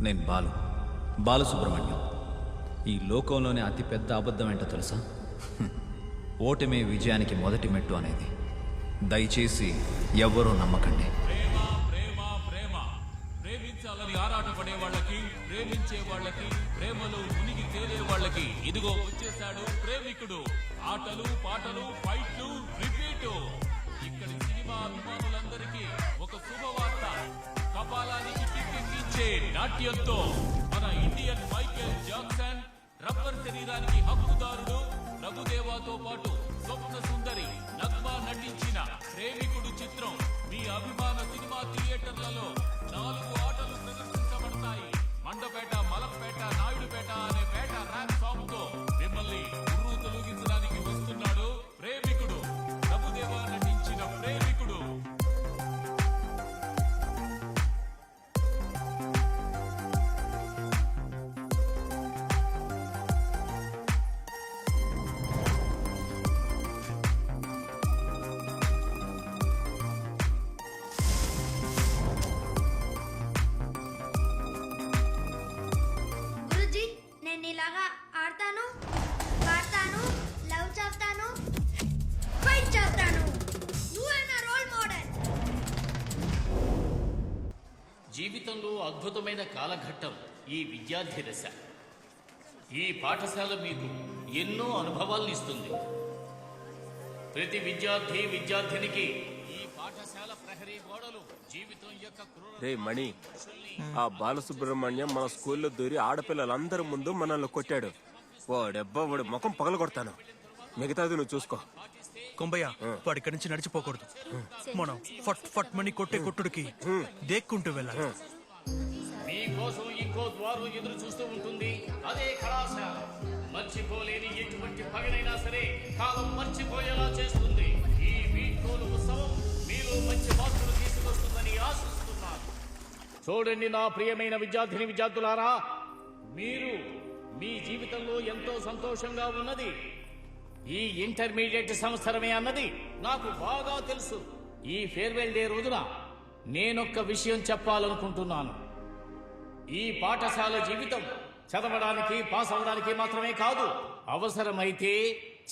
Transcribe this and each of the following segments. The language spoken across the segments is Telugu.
నేను బాలసుబ్రహ్మణ్యం. ఈ లోకంలోనే అతిపెద్ద అబద్ధం ఏంటో తెలుసా? ఓటమే విజయానికి మొదటి మెట్టు అనేది. దయచేసి ఎవ్వరూ నమ్మకండి. ప్రేమ ప్రేమ ప్రేమ. ప్రేమించాలని ఆరాటపడే వాళ్ళకి, ప్రేమించే వాళ్ళకి, ప్రేమలో మునిగి తేలే వాళ్ళకి ఇదిగో వచ్చేసాడు ప్రేమికుడు. ఆటలు పాటలు ఫైట్లు రిపీటు. ఇక్కడి సినిమా అభిమానులందరికీ ఒక శుభవార్త. కపాలానికి కిక్కించే నాట్యంతో మన ఇండియన్ మైకేల్ జాక్సన్, రబ్బర్ శరీరానికి హక్కుదారుడు ప్రభుదేవాతో పాటు స్వప్న సుందరి నగ్మా నటించిన ప్రేమికుడు చిత్రం మీ అభిమాన సినిమా థియేటర్లలో 4 ఆటలు ప్రదర్శించబడతాయి. మండపేట, మలపేట, నాయుడుపేట అనే పేట ర్యాప్ సాంగ్ తో మిమ్మల్ని ఉర్రూ తొలగించడానికి వస్తున్నాడు ప్రేమికుడు. ప్రభుదేవా నటించిన ప్రేమికుడు. గురుజీ, నేను ఇలాగా ఆడతాను, పాడతాను, లవ్ చేస్తాను, ఫైట్ చేస్తాను. నువ్వే నా రోల్ మోడల్. జీవితంలో అద్భుతమైన కాలఘట్టం ఈ విద్యార్థి దశ. ఈ పాఠశాల మీకు ఎన్నో అనుభవాలను ఇస్తుంది. ప్రతి విద్యార్థినికి ఈ పాఠశాల ప్రహరీ గోడలు జీవితం యొక్క రే మణి, ఆ బాలసుబ్రహ్మణ్యం మన స్కూల్లో దూరి ఆడపిల్లలందరి ముందు మనల్ని కొట్టాడు. వాడి ముఖం పగల కొడతాను. మిగతాది నువ్వు చూసుకో. కొంబయ్య, వాడి ఇక్కడి నుంచి నడిచిపోకూడదు. మనం ఫట్ ఫట్ మని కొట్టే కొట్టుడికి దేక్కుంటూ వెళ్ళాలి. మీకోసం ఇంకో ద్వారం ఎదురు చూస్తూ ఉంటుంది. అదే కళాశాల. మర్చిపోలేని ఎటువంటి పగనైనా సరే కాలం మర్చిపోయేలా చేస్తుంది. ఈ వీడ్కోలు ఉత్సవం మీలో మంచి మార్పులు తీసుకొస్తుందని ఆశిస్తున్నాను. చూడండి నా ప్రియమైన విద్యార్థులారా, మీరు మీ జీవితంలో ఎంతో సంతోషంగా ఉన్నది ఈ ఇంటర్మీడియట్ సంవత్సరమే అన్నది నాకు బాగా తెలుసు. ఈ ఫేర్వెల్ డే రోజున నేనొక్క విషయం చెప్పాలనుకుంటున్నాను. ఈ పాఠశాల జీవితం చదవడానికి, పాస్ అవ్వడానికి మాత్రమే కాదు, అవసరమైతే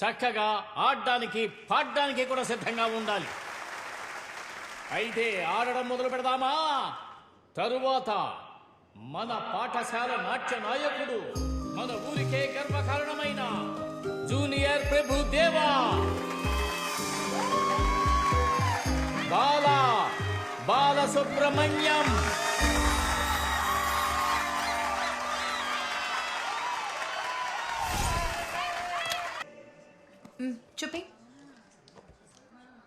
చక్కగా ఆడడానికి, పాడడానికి కూడా సిద్ధంగా ఉండాలి. అయితే ఆడడం మొదలు పెడదామా? తరువాత మన పాఠశాల నాట్య నాయకుడు, మన ఊరికే గర్వకారణమైన జూనియర్ ప్రభుదేవా బాలసుబ్రహ్మణ్యం. చూపి.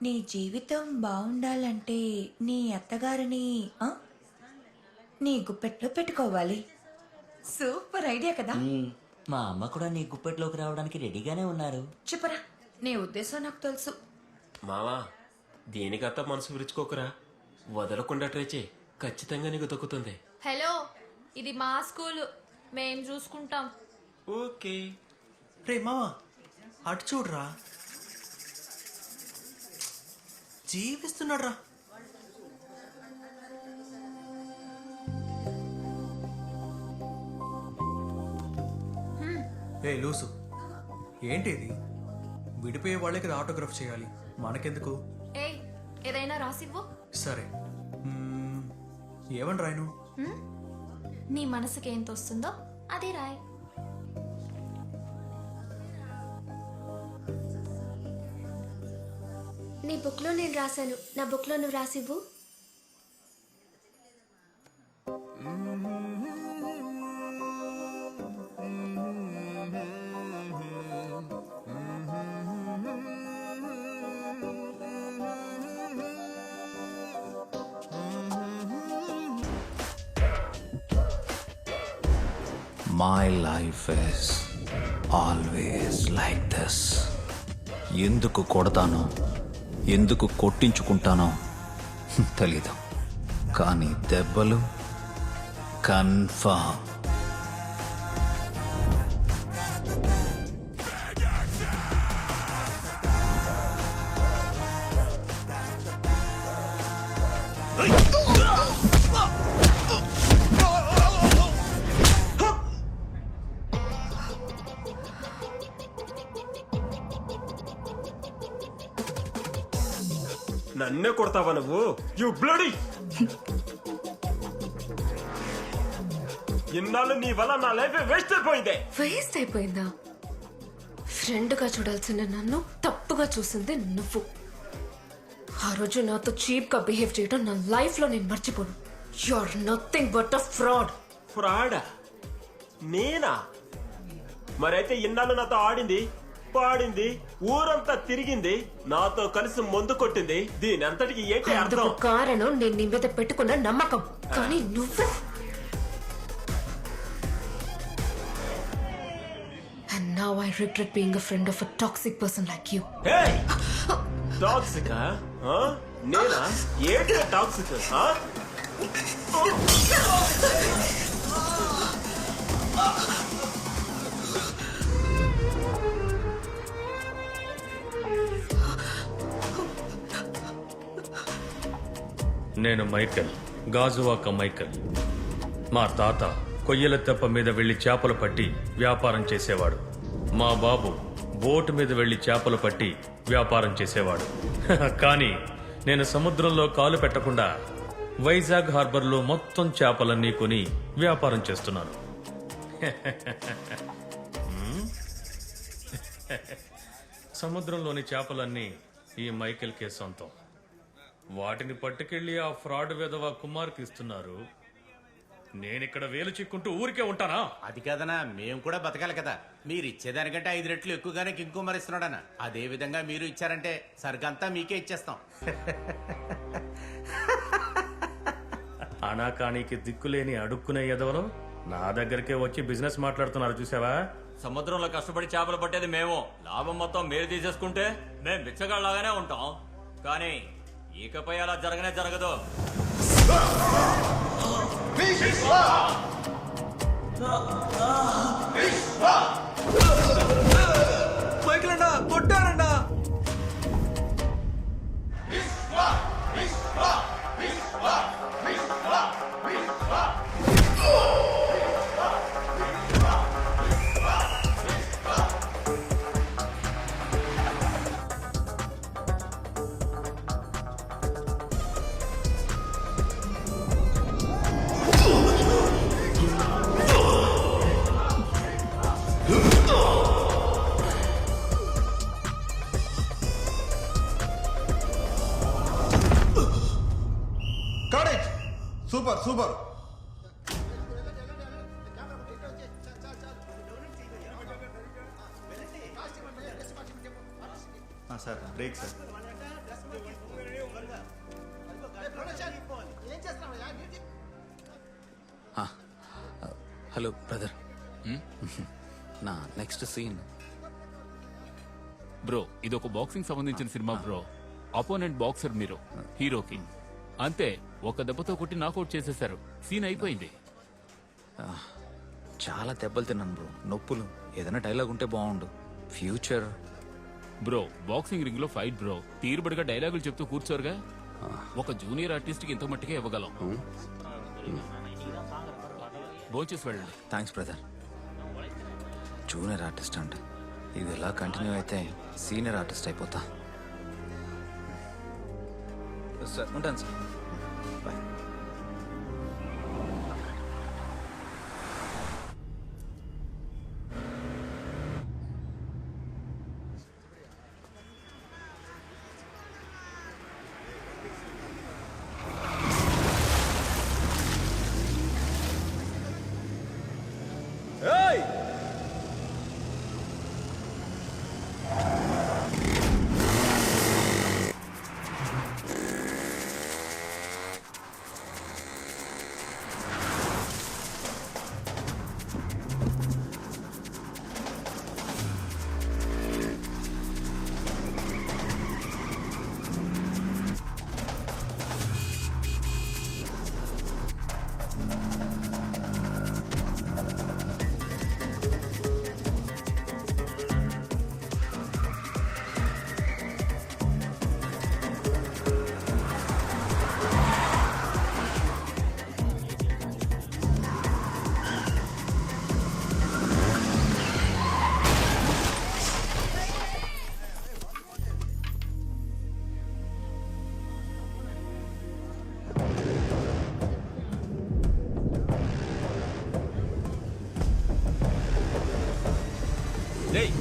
నీ జీవితం బాగుండాలంటే నీ అత్తగారిని నీ గుప్పెట్లో పెట్టుకోవాలి. సూపర్ ఐడియా కదా. మా అమ్మ కూడా నీ గుప్పెట్లోకి రావడానికి రెడీగానే ఉన్నారు. చెప్పరా, నీ ఉద్దేశం నాకు తెలుసు. మావా, దేనికత్తా మనసు విరుచుకోకురా. వదలకుండా ట్రై చేయి, ఖచ్చితంగా నీకు దొక్కుతుంది. హలో, ఇది మా స్కూల్, మేం చూసుకుంటాం. ఓకే. రే మావా, అటు చూడరా, జీవిస్తున్నాడు రా. ఏ లూసు, ఏంటి ఇది? విడిపోయే వాళ్ళకి ఆటోగ్రాఫ్ చేయాలి, మనకెందుకు? ఏయ్, ఏదైనా రాసివ్వు. సరే, ఏమని రాయను? నీ మనసుకి ఏం తోస్తుందో అదే రాయ్. నీ బుక్ లో నేను రాశాను, నా బుక్ లో నువ్వు రాసివ్వు. My life is always like this. ఎందుకు కొడతానో, ఎందుకు కొట్టించుకుంటానో తెలీదు, కానీ దెబ్బలు కన్ఫర్మ్. నన్నే కొడతావా నువ్వు? You bloody! ఇన్నాళ్ళు నీ వల్ల నా లైఫ్ వేస్ట్ అయిపోయిందే. వేస్ట్ అయిపోయిందా? ఫ్రెండ్గా చూడాల్సిన నన్ను తప్పుగా చూసింది నువ్వు. ఆ రోజు నాతో చీప్ గా బిహేవ్ చేయడం నా లైఫ్ లో నేను మర్చిపోను. You are nothing but a fraud. ఫ్రాడా? నేనా? మరైతే ఇన్నాళ్ళు నాతో ఆడింది, పాడింది, ఊరంతా తిరిగింది, నాతో కలిసి మందు కొట్టింది, దీని అంతటికి ఏంటి అందుకు అర్థం? కారణం నేను నీ మీద పెట్టుకున్న నమ్మకం. కానీ నువ్వు And now I regret being a friend of a toxic person like you. టాక్సికా? నేనా? ఏంటి టాక్సిక్? నేను మైకల్, గాజువాక మైకల్. మా తాత కొయ్యల తెప్ప మీద వెళ్లి చేపలు పట్టి వ్యాపారం చేసేవాడు. మా బాబు బోటు మీద వెళ్లి చేపలు పట్టి వ్యాపారం చేసేవాడు. కానీ నేను సముద్రంలో కాలు పెట్టకుండా వైజాగ్ హార్బర్లో మొత్తం చేపలన్నీ కొని వ్యాపారం చేస్తున్నాను. సముద్రంలోని చేపలన్నీ ఈ మైకేల్కే సొంతం. వాటిని పట్టుకెళ్లి ఆ ఫ్రాడ్ విధవ కుమార్కి ఇస్తున్నారు. నేనిక్కడ వేలు చిక్కుంటూ ఊరికే ఉంటానా? అది కాదనా, మేము కూడా బతకాలి కదా. మీరు ఇచ్చేదానికంటే 5 రెట్లు ఎక్కువగానే కింగ్ కుమార్ ఇస్తున్నాడనా. అదే విధంగా మీరు ఇచ్చారంటే సరుకంతా మీకే ఇచ్చేస్తాం. అనాకానికి దిక్కులేని అడుక్కునే ఎదవలో నా దగ్గరికే వచ్చి బిజినెస్ మాట్లాడుతున్నారు చూసావా? సముద్రంలో కష్టపడి చేపలు పట్టేది మేము, లాభం మొత్తం మీరు తీసేసుకుంటే మేము బిచ్చగాళ్ళలాగానే ఉంటాం. కానీ ఇకపై అలా జరగనే జరగదు. మైకిలన్నా కొట్టారన్నా. Super super. Sir break sir. Hello brother, నా నెక్స్ట్ సీన్. బ్రో ఇది ఒక బాక్సింగ్ సంబంధించిన సినిమా బ్రో. అపోనెంట్ బాక్సర్ మీరు, హీరోకి అంతే ఒక దెబ్బతో కొట్టి నాకౌట్ చేసేశారు. సీన్ అయిపోయింది. చాలా దెబ్బలు తిన్నాను బ్రో, నొప్పులు. ఏదైనా డైలాగ్ ఉంటే బాగుండు. ఫ్యూచర్ బ్రో బాక్సింగ్ రింగ్ లో ఫైట్ బ్రో. తీరుబడిగా డైలాగులు చెప్తూ కూర్చోరుగా. ఒక జూనియర్ ఆర్టిస్ట్ కి ఇంత మట్టికే ఇవ్వగలం. భోంచేసి వెళ్ళండి. Thanks brother. జూనియర్ ఆర్టిస్ట్ అంటే ఇది ఎలా కంటిన్యూ అయితే సీనియర్ ఆర్టిస్ట్ అయిపోతా. సార్ ఉంటాను సార్, బాయ్.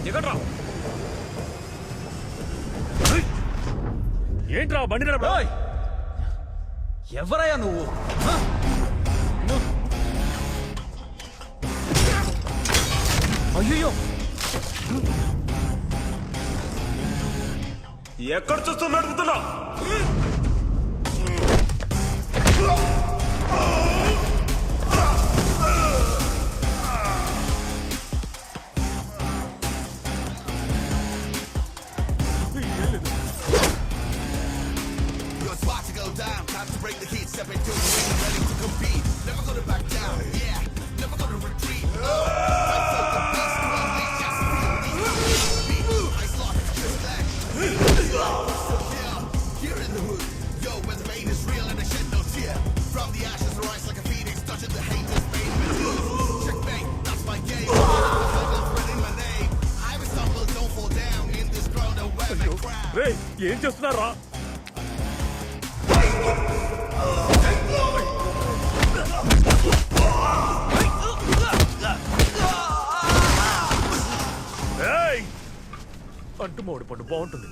దిగట్రా. ఏంట్రా బండి నడప? ఎవరయ్యా నువ్వు? అయ్యో, ఎక్కడ చూస్తూ నడుపుతున్నా? ఏం చేస్తున్నారా? అంటు మోడి పండు బాగుంటుంది.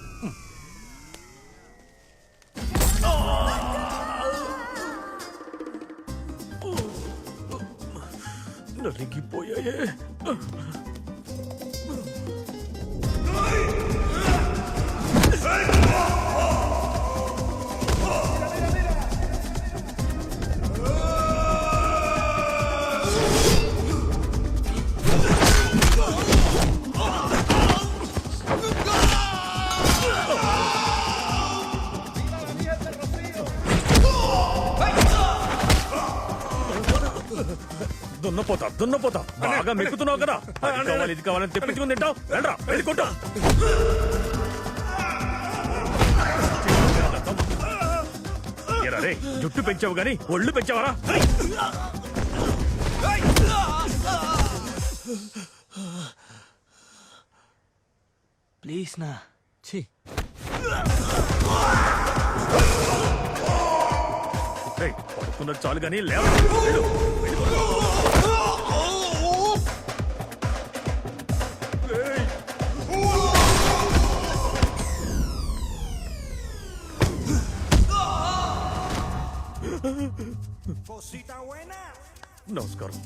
నరిగిపోయాయే. దున్నపోతా బాగా మెక్కుతున్నావు కదా. అది కావాలి ఇది కావాలని తెప్పించుకుని తింటావు. రండ్రా వెళ్ళుకుంటా. రే జుట్టు పెంచావు గాని ఒళ్ళు పెంచావరా? ప్లీజ్ నా పడుకున్నది చాలు గాని లేవ. నమస్కారం.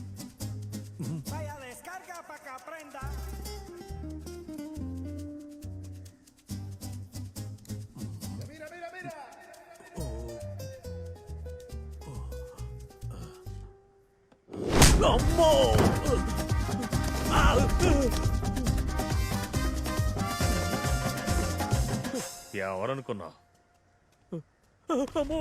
అమ్మో, ఎవరనుకున్నా? అమ్మో,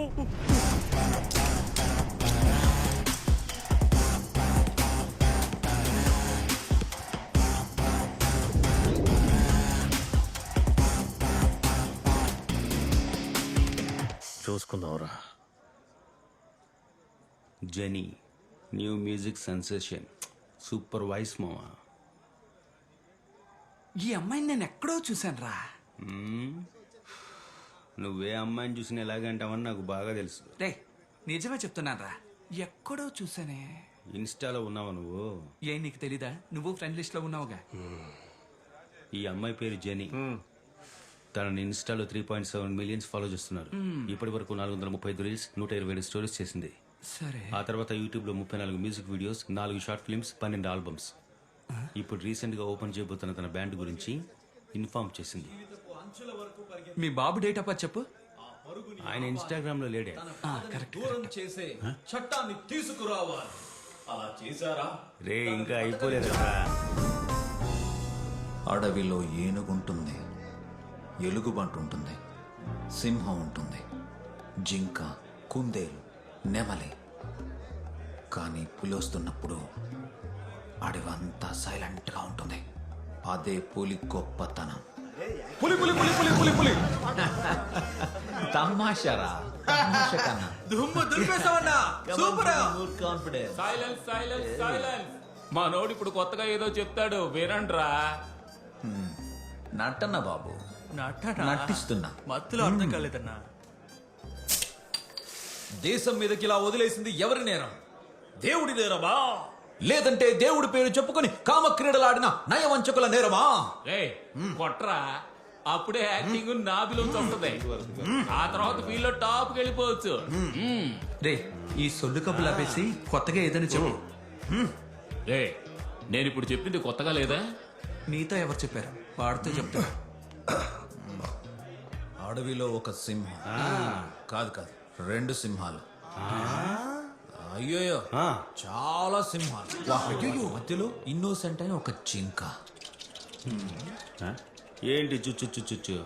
చూసుకుందాంరా. Jenny new music sensation, super voice మావా. ఈ అమ్మాయిని నేను ఎక్కడో చూశాను రా. నువ్వే అమ్మాయిని చూసిన ఎలాగంటావని నాకు బాగా తెలుసు. రే నిజమే చెప్తున్నాను రా, ఎక్కడో చూసానే. ఇన్స్టాలో ఉన్నావా నువ్వు? ఏ నీకు తెలీదా? నువ్వు ఫ్రెండ్ లిస్ట్ లో ఉన్నావుగా. ఈ అమ్మాయి పేరు జెనీ. తనని ఇన్స్టాలో 3.7 మిలియన్స్ ఫాలో చేస్తున్నారు. ఇప్పటి వరకు 435 రీల్స్, 127 స్టోరీస్ చేసింది. సరే. ఆ తర్వాత యూట్యూబ్ లో 34 music videos, 4 short films, 12 albums. ఇప్పుడు రీసెంట్ గా ఓపెన్ చేయబోతున్న తన బ్యాండ్ గురించి ఇన్ఫార్మ్ చేసింది. మీ బాబు డేట్ ఆఫ్ బర్త్ చెప్పు. ఆయన ఇన్స్టాగ్రామ్ లో లేడే. చేసే చట్టాన్ని తీసుకురావాలి. అలా చేశారా? రే ఇంకా అయిపోలేదు కదా. అడవిలో ఏనుగుంటుంది, ఎలుగుబంటు ఉంటుంది, సింహం ఉంటుంది, జింక, కుందేలు, నెమలి. కానీ పులి వస్తున్నప్పుడు అడవంతా సైలెంట్గా ఉంటుంది. అదే పులి గొప్పతనం. పులి పులి పులి పులి పులి పులి తమాషారా, తమాషా కన్నా దుమ్ము దులిపేసావన్నా. Super. Confidence. Silence silence silence. మా నోడు ఇప్పుడు కొత్తగా ఏదో చెప్తాడు, వినండ్రా. నటన బాబు, నటిస్తున్నా. మత్తులో అర్థం కాలేదన్నా. దేశం మీదకి ఇలా వదిలేసింది ఎవరి నేరం? దేవుడి నేరమా? లేదంటే దేవుడి పేరు చెప్పుకొని కామక్రీడలాడిన నయవంచకుల నేరమా? కొట్రా, అప్పుడే యాక్టింగ్ నాభిలోకి వస్తుంది. ఆ తర్వాత ఫీల్డ్ లో టాప్ వెళ్ళిపోవచ్చు. రే ఈ సొల్లు కబులు ఆపేసి కొత్తగా ఏదైనా చెప్పు. రే నేను ఇప్పుడు చెప్పింది కొత్తగా లేదా? నీతో ఎవరు చెప్పారు? వాడితో చెప్తా. అడవిలో ఒక సింహం, కాదు కాదు 2 సింహాలు. అయ్యోయ్యో చాలా సింహాలు. మధ్యలో ఇన్నోసెంట్ అయిన ఒక జింక. ఏంటి చుచ్చు చుచ్చు చుచ్చు?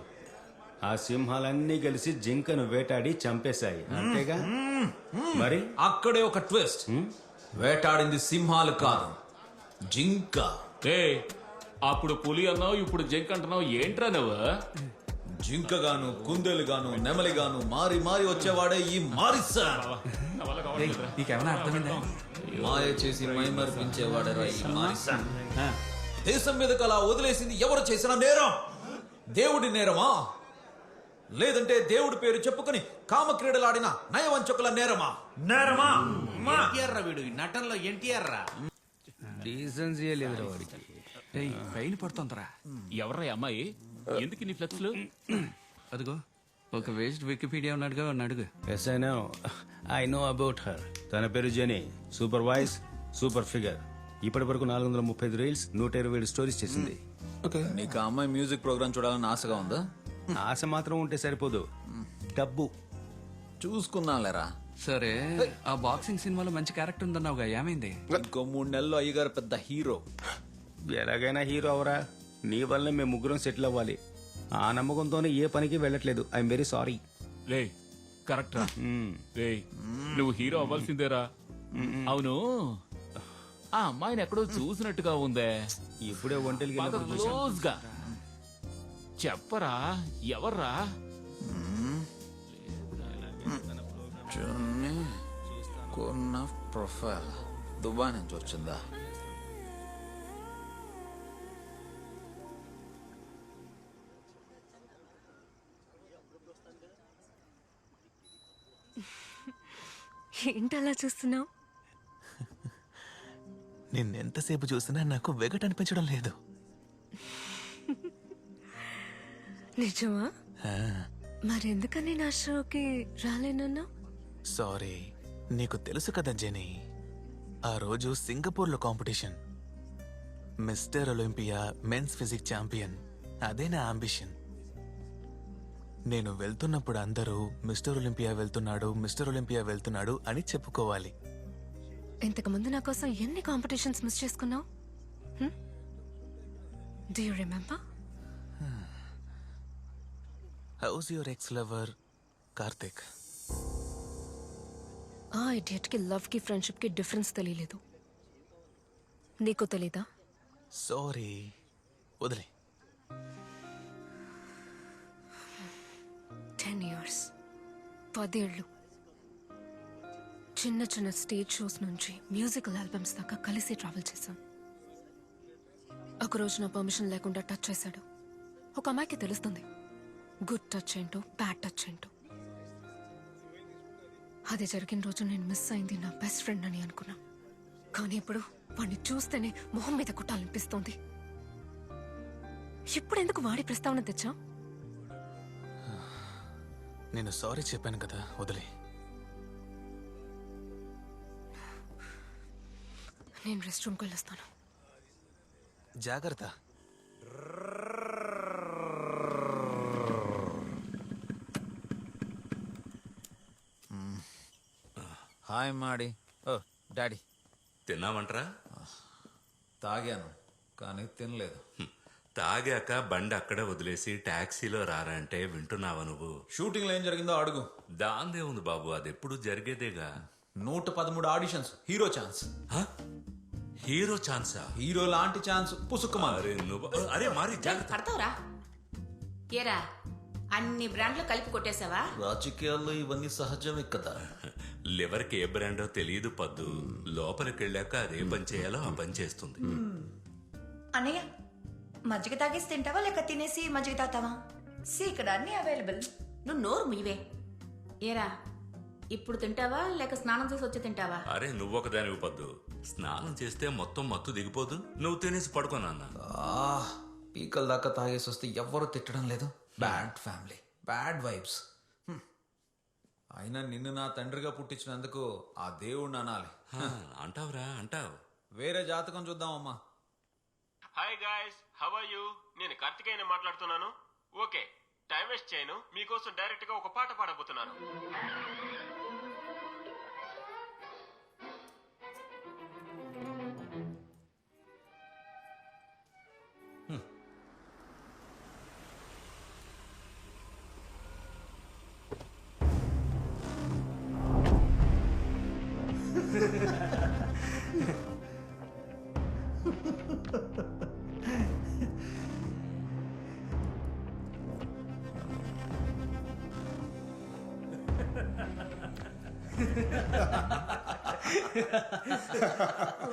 ఆ సింహాలన్నీ కలిసి జింకను వేటాడి చంపేశాయి అంతేగా? మరి అక్కడే ఒక ట్విస్ట్. వేటాడింది సింహాలు కాదు, జింక. అప్పుడు పులి అన్నావు, ఇప్పుడు జింక అంటున్నావు. ఏంట్రా నువ్వు? జింకగాను, కుందేలుగాను, నెమలిగాను మారి మారి వచ్చేవాడే ఈ మారిసా. నీకేమైనా అర్థమైందా? మాయ చేసి మైమర్పించేవాడరా ఈ మారిసా. దేశం మీదకి అలా వదిలేసింది ఎవరు చేసిన నేరం? దేవుడి నేరమా? లేదంటే దేవుడి పేరు చెప్పుకొని కామక్రీడలాడిన నయవంచకుల నేరమా? నేరమా? ఎన్టీఆర్ రా వీడు, ఈ నటనలో ఎన్టీఆర్ రా. డీసెన్సీ లేదు వాడికి. పెయిన్ పడుతుందిరా. ఎవర్రా ఈ అమ్మాయి? ఎందుకు నీ ఫ్లెక్స్లు? అదిగో ఒక వేస్ట్ వికీపీడియా ఉన్నాడుగా, అడుగు. Yes I know about her. తన పేరు Jenny. Super voice, super figure. ఇప్పటి వరకు 435 రీల్స్, 127 స్టోరీస్ చేసింది. నీకు ఆ అమ్మాయి మ్యూజిక్ ప్రోగ్రామ్ చూడాలని ఆశగా ఉందా? ఆశ మాత్రం ఉంటే సరిపోదు, డబ్బు చూసుకుందాంలేరా. సరే, ఆ బాక్సింగ్ సినిమాలో మంచి క్యారెక్టర్ ఉందన్నావుగా, ఏమైంది? ఇంకో 3 నెలల్లో అయ్యగారు పెద్ద హీరో. ఎలాగైనా హీరో అవరా. నీ వల్ల మేము ముగ్గురం సెటిల్ అవ్వాలి. ఆ నమ్మకంతోనే ఏ పనికి వెళ్ళట్లేదు. I'm very sorry. Ray correct రా. రే నువ్వు హీరో అవ్వాల్సిందేరా. అవును, ఆ అమ్మాయిని ఎక్కడో చూసినట్టుగా ఉందే. ఇప్పుడే ఒంటెలకి క్లోజ్ గా చెప్పరా, ఎవర్రా? ప్రొఫైల్ దుబాయ్ నుంచి వచ్చిందా? ఏంటలా చూస్తున్నావు? నిన్నెంతసేపు చూసినా నాకు వెగట్ అనిపించడం లేదు. నిజమా? మరెందుకని నా షోకి రాలేనన్నా? సారీ, నీకు తెలుసు కదా జెనీ, ఆ రోజు సింగపూర్లో competition, mister Olympia men's physique champion. అదే నా అంబిషన్. నేను వెళ్తున్నప్పుడు అందరూ మిస్టర్ ఒలింపియా వెళ్తున్నాడు, మిస్టర్ ఒలింపియా వెళ్తున్నాడు అని చెప్పుకోవాలి. ఇంతకు ముందు నా కోసం ఎన్ని కాంపిటీషన్స్ మిస్ చేసుకున్నావు? Do you remember? How's your ex lover Karthik? ఆ ఇడియట్ కి లవ్ కి ఫ్రెండ్షిప్ కి డిఫరెన్స్ తెలియలేదు. నీకు తెలీదా? సారీ, వదిలే. 10 years, 10 ఏళ్ళు. చిన్న చిన్న స్టేజ్ షోస్ నుంచి మ్యూజికల్ ఆల్బమ్స్ దాకా కలిసి ట్రావెల్ చేశాం. ఒకరోజు నా పర్మిషన్ లేకుండా టచ్ చేశాడు. ఒక అమ్మాయికి తెలుస్తుంది గుడ్ టచ్ ఏంటో, బ్యాడ్ టచ్ ఏంటో. అది జరిగిన రోజు నేను మిస్ అయింది నా బెస్ట్ ఫ్రెండ్ అని అనుకున్నా. కానీ ఇప్పుడు వాడిని చూస్తేనే మొహం మీద కుట్టాలనిపిస్తోంది. ఇప్పుడు ఎందుకు వాడి ప్రస్తావన తెచ్చా? నేను సారీ చెప్పాను కదా, వదిలే. నేను రెస్ట్ రూమ్కి వెళ్ళొస్తాను. జాగ్రత్త. హాయ్ మాడి. ఓ డాడీ. తిన్నామంటరా? తాగాను కానీ తినలేదు. తాగాక బండి అక్కడే వదిలేసి టాక్సీలో రారా అంటే వింటున్నావా నువ్వు? షూటింగ్ లో ఏం జరిగిందో అడుగు. దాందే ఉంది బాబు, అది ఎప్పుడు జరిగేదేగా. 113 ఆడిషన్స్, హీరో ఛాన్స్. హీరో ఛాన్సా? హీరో లాంటి ఛాన్స్ పుసుకుమా. అరే మారి పడతావురా? ఏరా అన్ని బ్రాండ్లు కలిపి కొట్టేశావా? రాజకీయాల్లో ఇవన్నీ సహజమే కదా. లివర్కి ఏ బ్రాండో తెలియదు పద్దు. లోపలికి వెళ్ళాక అదే పని చేయాలో ఆ పని చేస్తుంది. అన్నయ్య, మజ్జిగ తాగేసి తింటావా లేక తినేసి మజ్జిగ తాగుతావా? ఇక్కడ అన్ని అవైలబుల్. నువ్వు నోరు మీవే. ఏరా ఇప్పుడు తింటావా లేక స్నానం చేసి వచ్చి తింటావా? అరే నువ్వొకదానివి పద్దు. స్నానం చేస్తే మొత్తం మత్తు దిగిపోదు. నువ్వు తినేసి పడుకో నాన్న. పీకల దాకా తాగేసి వస్తే ఎవ్వరూ తిట్టడం లేదు. Bad family, bad vibes. అయినా నిన్ను నా తండ్రిగా పుట్టించినందుకు ఆ దేవుడిని అనాలి. అంటావురా అంటావు. వేరే జాతకం చూద్దామమ్మా. Hi guys, how are you? నేను కార్తికేయని మాట్లాడుతున్నాను. ఓకే, టైం వేస్ట్ చేయను. మీకోసం డైరెక్ట్ గా ఒక పాట పాడబోతున్నాను.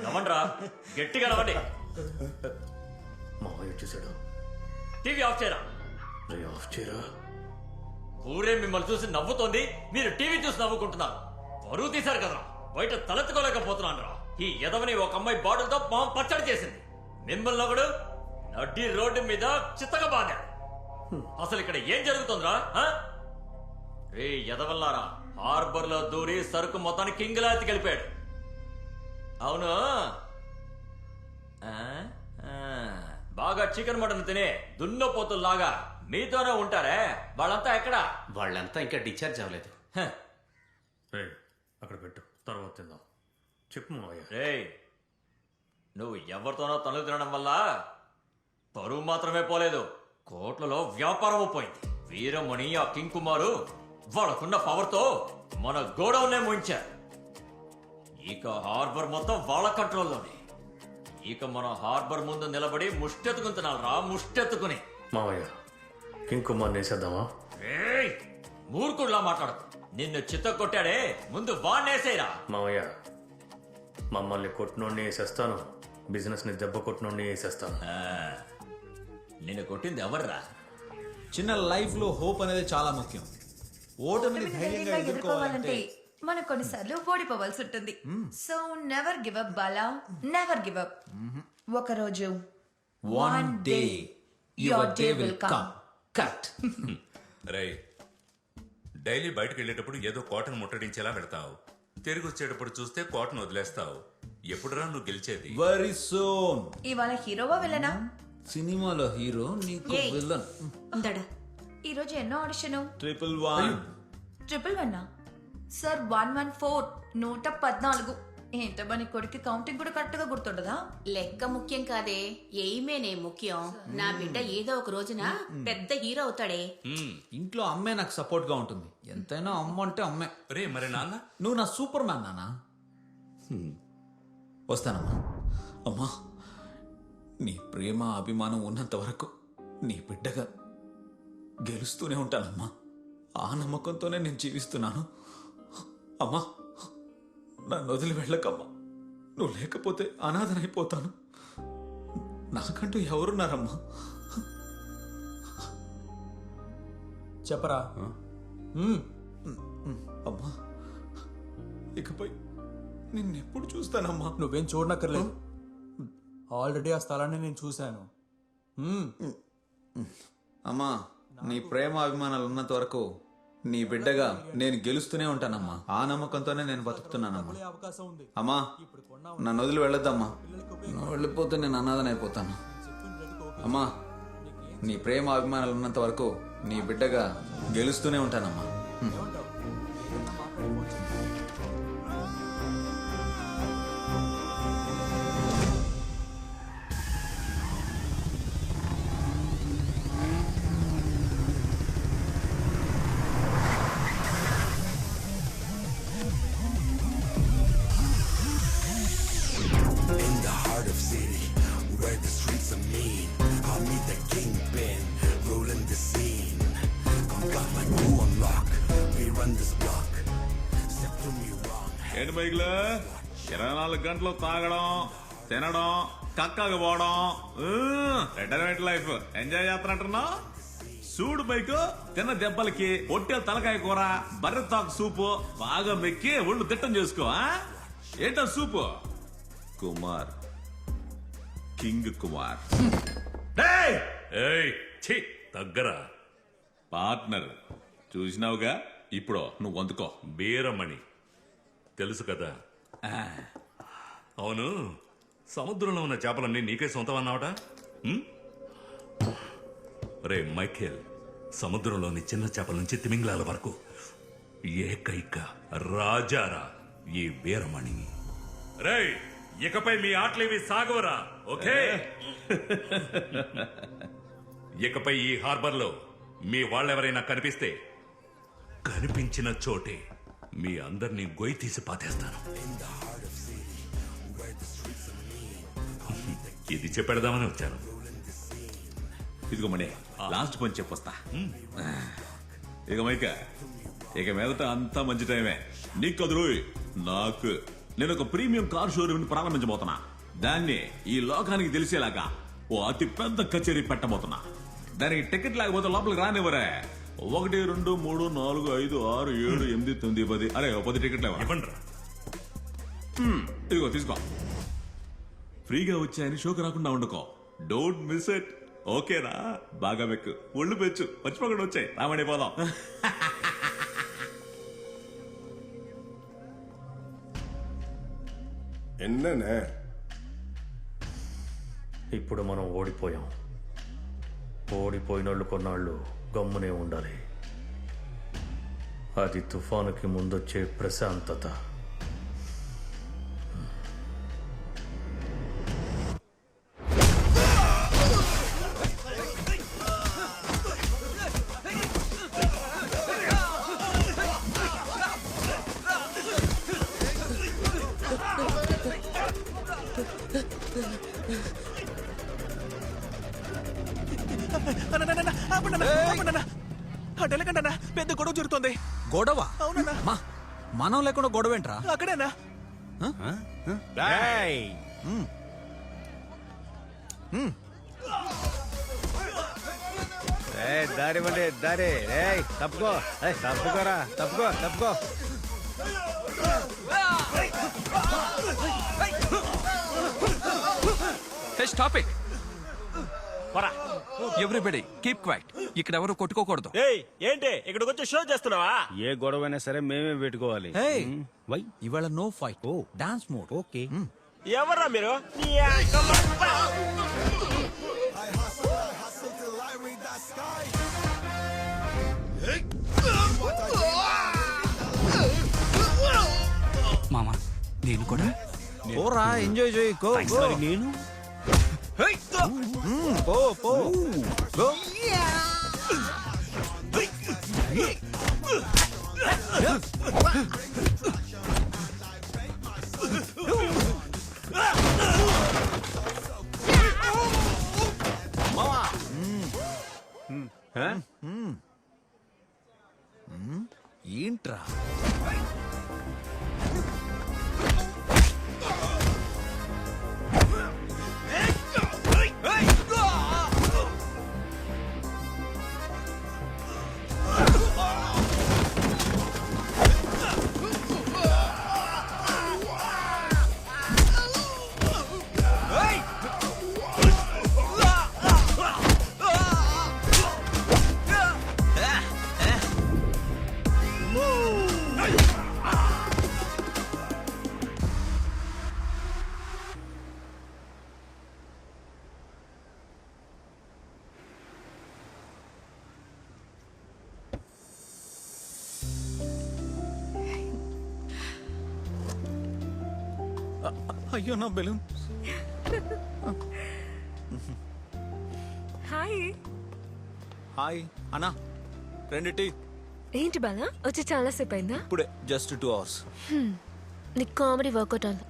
నవ్వండ్రా, గట్టిగా నవ్వండి. మావయ్య వచ్చేసాడు. టీవీ ఆఫ్ చేయరా. ఆఫ్ చేయరా. ఊరే మిమ్మల్ని చూసి నవ్వుతోంది, మీరు టీవీ చూసి నవ్వుకుంటున్నారు. పరువు తీశారు కదరా, బయట తలెత్తుకోలేకపోతున్నాను రా. ఈ ఎదవని ఒక అమ్మాయి బాటిల్తో మొహం పచ్చడి చేసింది. మిమ్మల్ని ఒకడు నడ్డి రోడ్డు మీద చిత్తగా బాగాడు. అసలు ఇక్కడ ఏం జరుగుతుందిరా? రే ఎదవల్లారా, హార్బర్ లో దూరి సరుకు మొత్తాన్ని కింగ్లా ఎత్తికెళ్ళిపోయాడు. అవును, బాగా చికెన్ మటన్ తినే దున్నపోతుల్లాగా మీతోనే ఉంటారే, వాళ్ళంతా ఎక్కడా? వాళ్ళంతా ఇంకా డిశ్చార్జ్ అవ్వలేదు. అక్కడ పెట్టు, తర్వాత తిందాం. చెప్పు మావయ్య. రే, నువ్వు ఎవరితోనో తనులు తినడం వల్ల పరువు మాత్రమే పోలేదు, కోట్లలో వ్యాపారం పోయింది. వీరమణి ఆ కింగ్ కుమారు వాళ్ళకున్న పవర్ తో మన గోడౌన్నే ముంచారు. ఇక హార్బర్ మొత్తం వాళ్ళ కంట్రోల్లోనే. ఇక మన హార్బర్ ముందు నిలబడి ముష్టెత్తుకుని తినాలరా, ముష్టెత్తుకుని. మావయ్య, కింగ్ కుమార్ వేసేద్దామా? మూర్ఖుడిలా మాట్లాడకు. నిన్ను చిత్త కొట్టాడే, ముందు వాణ్ణేసేరా. మావయ్య, మమ్మల్ని కొట్టినోడిని వేసేస్తాను, బిజినెస్ ని దెబ్బ కొట్టినోడిని వేసేస్తాను. నిన్ను కొట్టింది ఎవర్రా? చిన్న లైఫ్ లో హోప్ అనేది చాలా ముఖ్యం. ఓటమిని ధైర్యంగా ఎదుర్కోవాలంటే మనం కొన్నిసార్లు ఓడిపోవాల్సి ఉంటుంది. So never give up Bala, never give up. ఒక రోజు one day your day will come. Cut. రై, డైలీ బయటకు వెళ్ళేటప్పుడు ఏదో కోటను ముట్టడించేలా పెడతావు. తిరిగి వచ్చేటప్పుడు చూస్తే కోటను వదిలేస్తావు. ఎప్పుడురా నువ్వు గెలిచేది? Very soon. ఇవాళ హీరోవా విలనా? సినిమాలో హీరో, నీకు విలన్. ఈ రోజు ఎన్నో ఆడిషన్? 111. 111 సార్. 114 114. ఏంటబ్బా నీ కొడుకు కౌంటింగ్ కూడా కరెక్ట్ గా గుర్తుండదా? లెక్క ముఖ్యం కాదే, ఎయిమేనే ముఖ్యం. నా బిడ్డ ఏదో ఒక రోజున పెద్ద హీరో అవుతాడే. ఇంట్లో అమ్మే నాకు సపోర్ట్ గా ఉంటుంది. ఎంతైనా అమ్మ అంటే అమ్మే. రే, మరి నాన్న? నువ్వు నా సూపర్ మ్యాన్ నాన్న. వస్తానమ్మా. అమ్మా, నీ ప్రేమ అభిమానం ఉన్నంత వరకు నీ బిడ్డగా గెలుస్తూనే ఉంటానమ్మా. ఆ నమ్మకంతోనే నేను జీవిస్తున్నాను. అమ్మా, నన్ను వదిలి వెళ్ళకమ్మా. నువ్వు లేకపోతే అనాథనైపోతాను. నాకంటూ ఎవరున్నారమ్మా? చెప్పరా. అమ్మా, ఇకపై నిన్నెప్పుడు చూస్తానమ్మా? నువ్వేం చూడనక్కర్లేదు, ఆల్రెడీ ఆ స్థలాన్ని నేను చూశాను. అమ్మా, నీ ప్రేమ అభిమానాలు ఉన్నంత వరకు నీ బిడ్డగా నేను గెలుస్తూనే ఉంటానమ్మా. ఆ నమ్మకంతోనే నేను బతుకుతున్నానమ్మా. అమ్మా, నన్ను వదిలి వెళ్ళొద్దమ్మా. నువ్వు వెళ్ళిపోతే నేను అనాథనైపోతాను. అమ్మా, నీ ప్రేమ అభిమానాలు ఉన్నంత వరకు నీ బిడ్డగా గెలుస్తూనే ఉంటానమ్మా. ఏంటి బైక్లో 24 గంటలు తాగడం, తినడం, కక్కకు పోవడం, రిటైర్మెంట్ లైఫ్ ఎంజాయ్ చేస్తున్నట్టున్నావు. చూడు మైకు తిన్న దెబ్బలకి పొట్టెల తలకాయ కూర బర్రె తాకు సూపు బాగా మెక్కి ఒళ్ళు తిట్టం చేసుకో ఆ? ఏంటా సూపు కుమార్ కింగ్ కుమార్ దగ్గరా పార్ట్నర్ చూసినావుగా ఇప్పుడు నువ్వు అందుకో బీరమణి తెలుసు కదా అవును సముద్రంలో ఉన్న చేపలన్నీ నీకే సొంతం అన్నావట రే మైఖేల్ సముద్రంలోని చిన్న చేపల నుంచి తిమింగలాల వరకు ఏకైక రాజారా ఈ వీరమణి రే ఇకపై మీ ఆటలేవి సాగవరా ఓకే ఇకపై ఈ హార్బర్ లో మీ వాళ్ళెవరైనా కనిపిస్తే కనిపించిన చోటే మీ అందరినీ గొయ్యి తీసి పాతేస్తాను ఇది చెప్పెడదామని వచ్చాను ఇదిగో మణి లాస్ట్ పని చెప్పొస్తా ఇక మైక ఇక మీదట అంతా మంచి టైమే నీకు కదురు నాకు నేను ఒక ప్రీమియం కార్ షోరూమ్ ని ప్రారంభించబోతున్నా దాన్ని ఈ లోకానికి తెలిసేలాగా ఓ అతి పెద్ద కచేరీ పెట్టబోతున్నా దానికి టికెట్ లేకపోతే లోపలికి రానివ్వరే 1 2 3 4 5 6 7 8 9 10 అరే 10 టికెట్లు ఇవ్వండి ఇదిగో తీసుకో ఫ్రీగా వచ్చాయని షోకి రాకుండా వండుకో డోంట్ మిస్ ఇట్ ఓకేనా బాగా వెక్కు ఒళ్ళు పెచ్చు మర్చిపోకుండా వచ్చాయి రామణి పోదాం ఎన్ననే ఇప్పుడు మనం ఓడిపోయాం ఓడిపోయినోళ్ళు కొన్నాళ్ళు గమ్మునే ఉండాలి అది తుఫానుకి ముందొచ్చే ప్రశాంతత అటెలకండి పెద్ద గొడవ జరుగుతుంది. గొడవ అవునన్నా. మనం లేకుండా గొడవ ఏంట్రా? అక్కడేనా? దారి వండి దారి తప్పుకో తప్పుకోరా తప్పుకో తప్పుకో stop it everybody keep quiet. ఇక్కడ ఎవరు కొట్టుకోకూడదు. ఏంటి ఇక్కడికి వచ్చి షో చేస్తున్నావా? ఏ గొడవైనా సరే మేమే పెట్టుకోవాలి. వై ఇవాళ no fight dance mode. Okay ఎవర్రా మీరు? మామా నేను కూడా పోరా ఎంజాయ్ చేయి. నేను పో పో గో. ఏంట్రా అయ్యో నా బెలూన్. హాయ్ హాయ్ అన్నా 2 టీ. ఏంటి బాలా వచ్చి చాలా సేపు అయిందా? ఇప్పుడే జస్ట్ 2 hours. నీకు కామెడీ వర్కౌట్ అవ్వాలి.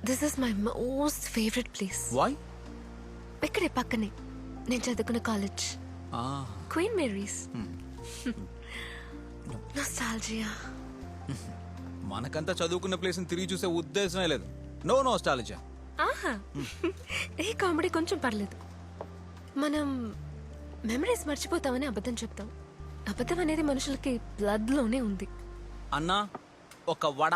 This is my most favourite place. Why? ఇక్కడే పక్కనే నేను చదువుకున్న కాలేజ్, క్వీన్ మేరీస్. నోస్టాల్జియా. మనకంతా చదువుకున్న ప్లేస్ తిరిగి చూసే ఉద్దేశమే లేదు. No nostalgia. ఆహా, ఈ కామెడీ కొంచెం పర్లేదు. మనం మెమరీస్ మర్చిపోతామని అబద్ధం చెప్తాం. అబద్ధం అనేది మనుషులకి బ్లడ్లోనే ఉంది. అన్నా ఒక వడ,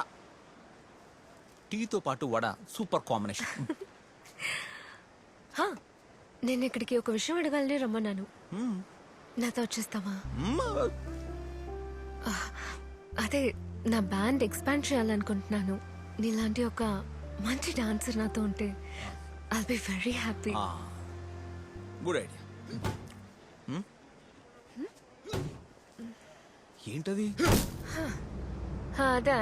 టీతో పాటు వడ సూపర్ కాంబినేషన్. హా, నేను ఇక్కడికి ఒక విషయం అడగాలని రమ్మన్నాను. నాతో వచ్చేస్తావా? అదే నా బ్యాండ్ ఎక్స్పాండ్ చేయాలనుకుంటున్నాను. నీలాంటి ఒక మంచి డాన్సర్ నాతో ఉంటే I'll be very happy. Good idea. ఏంటది? అదా,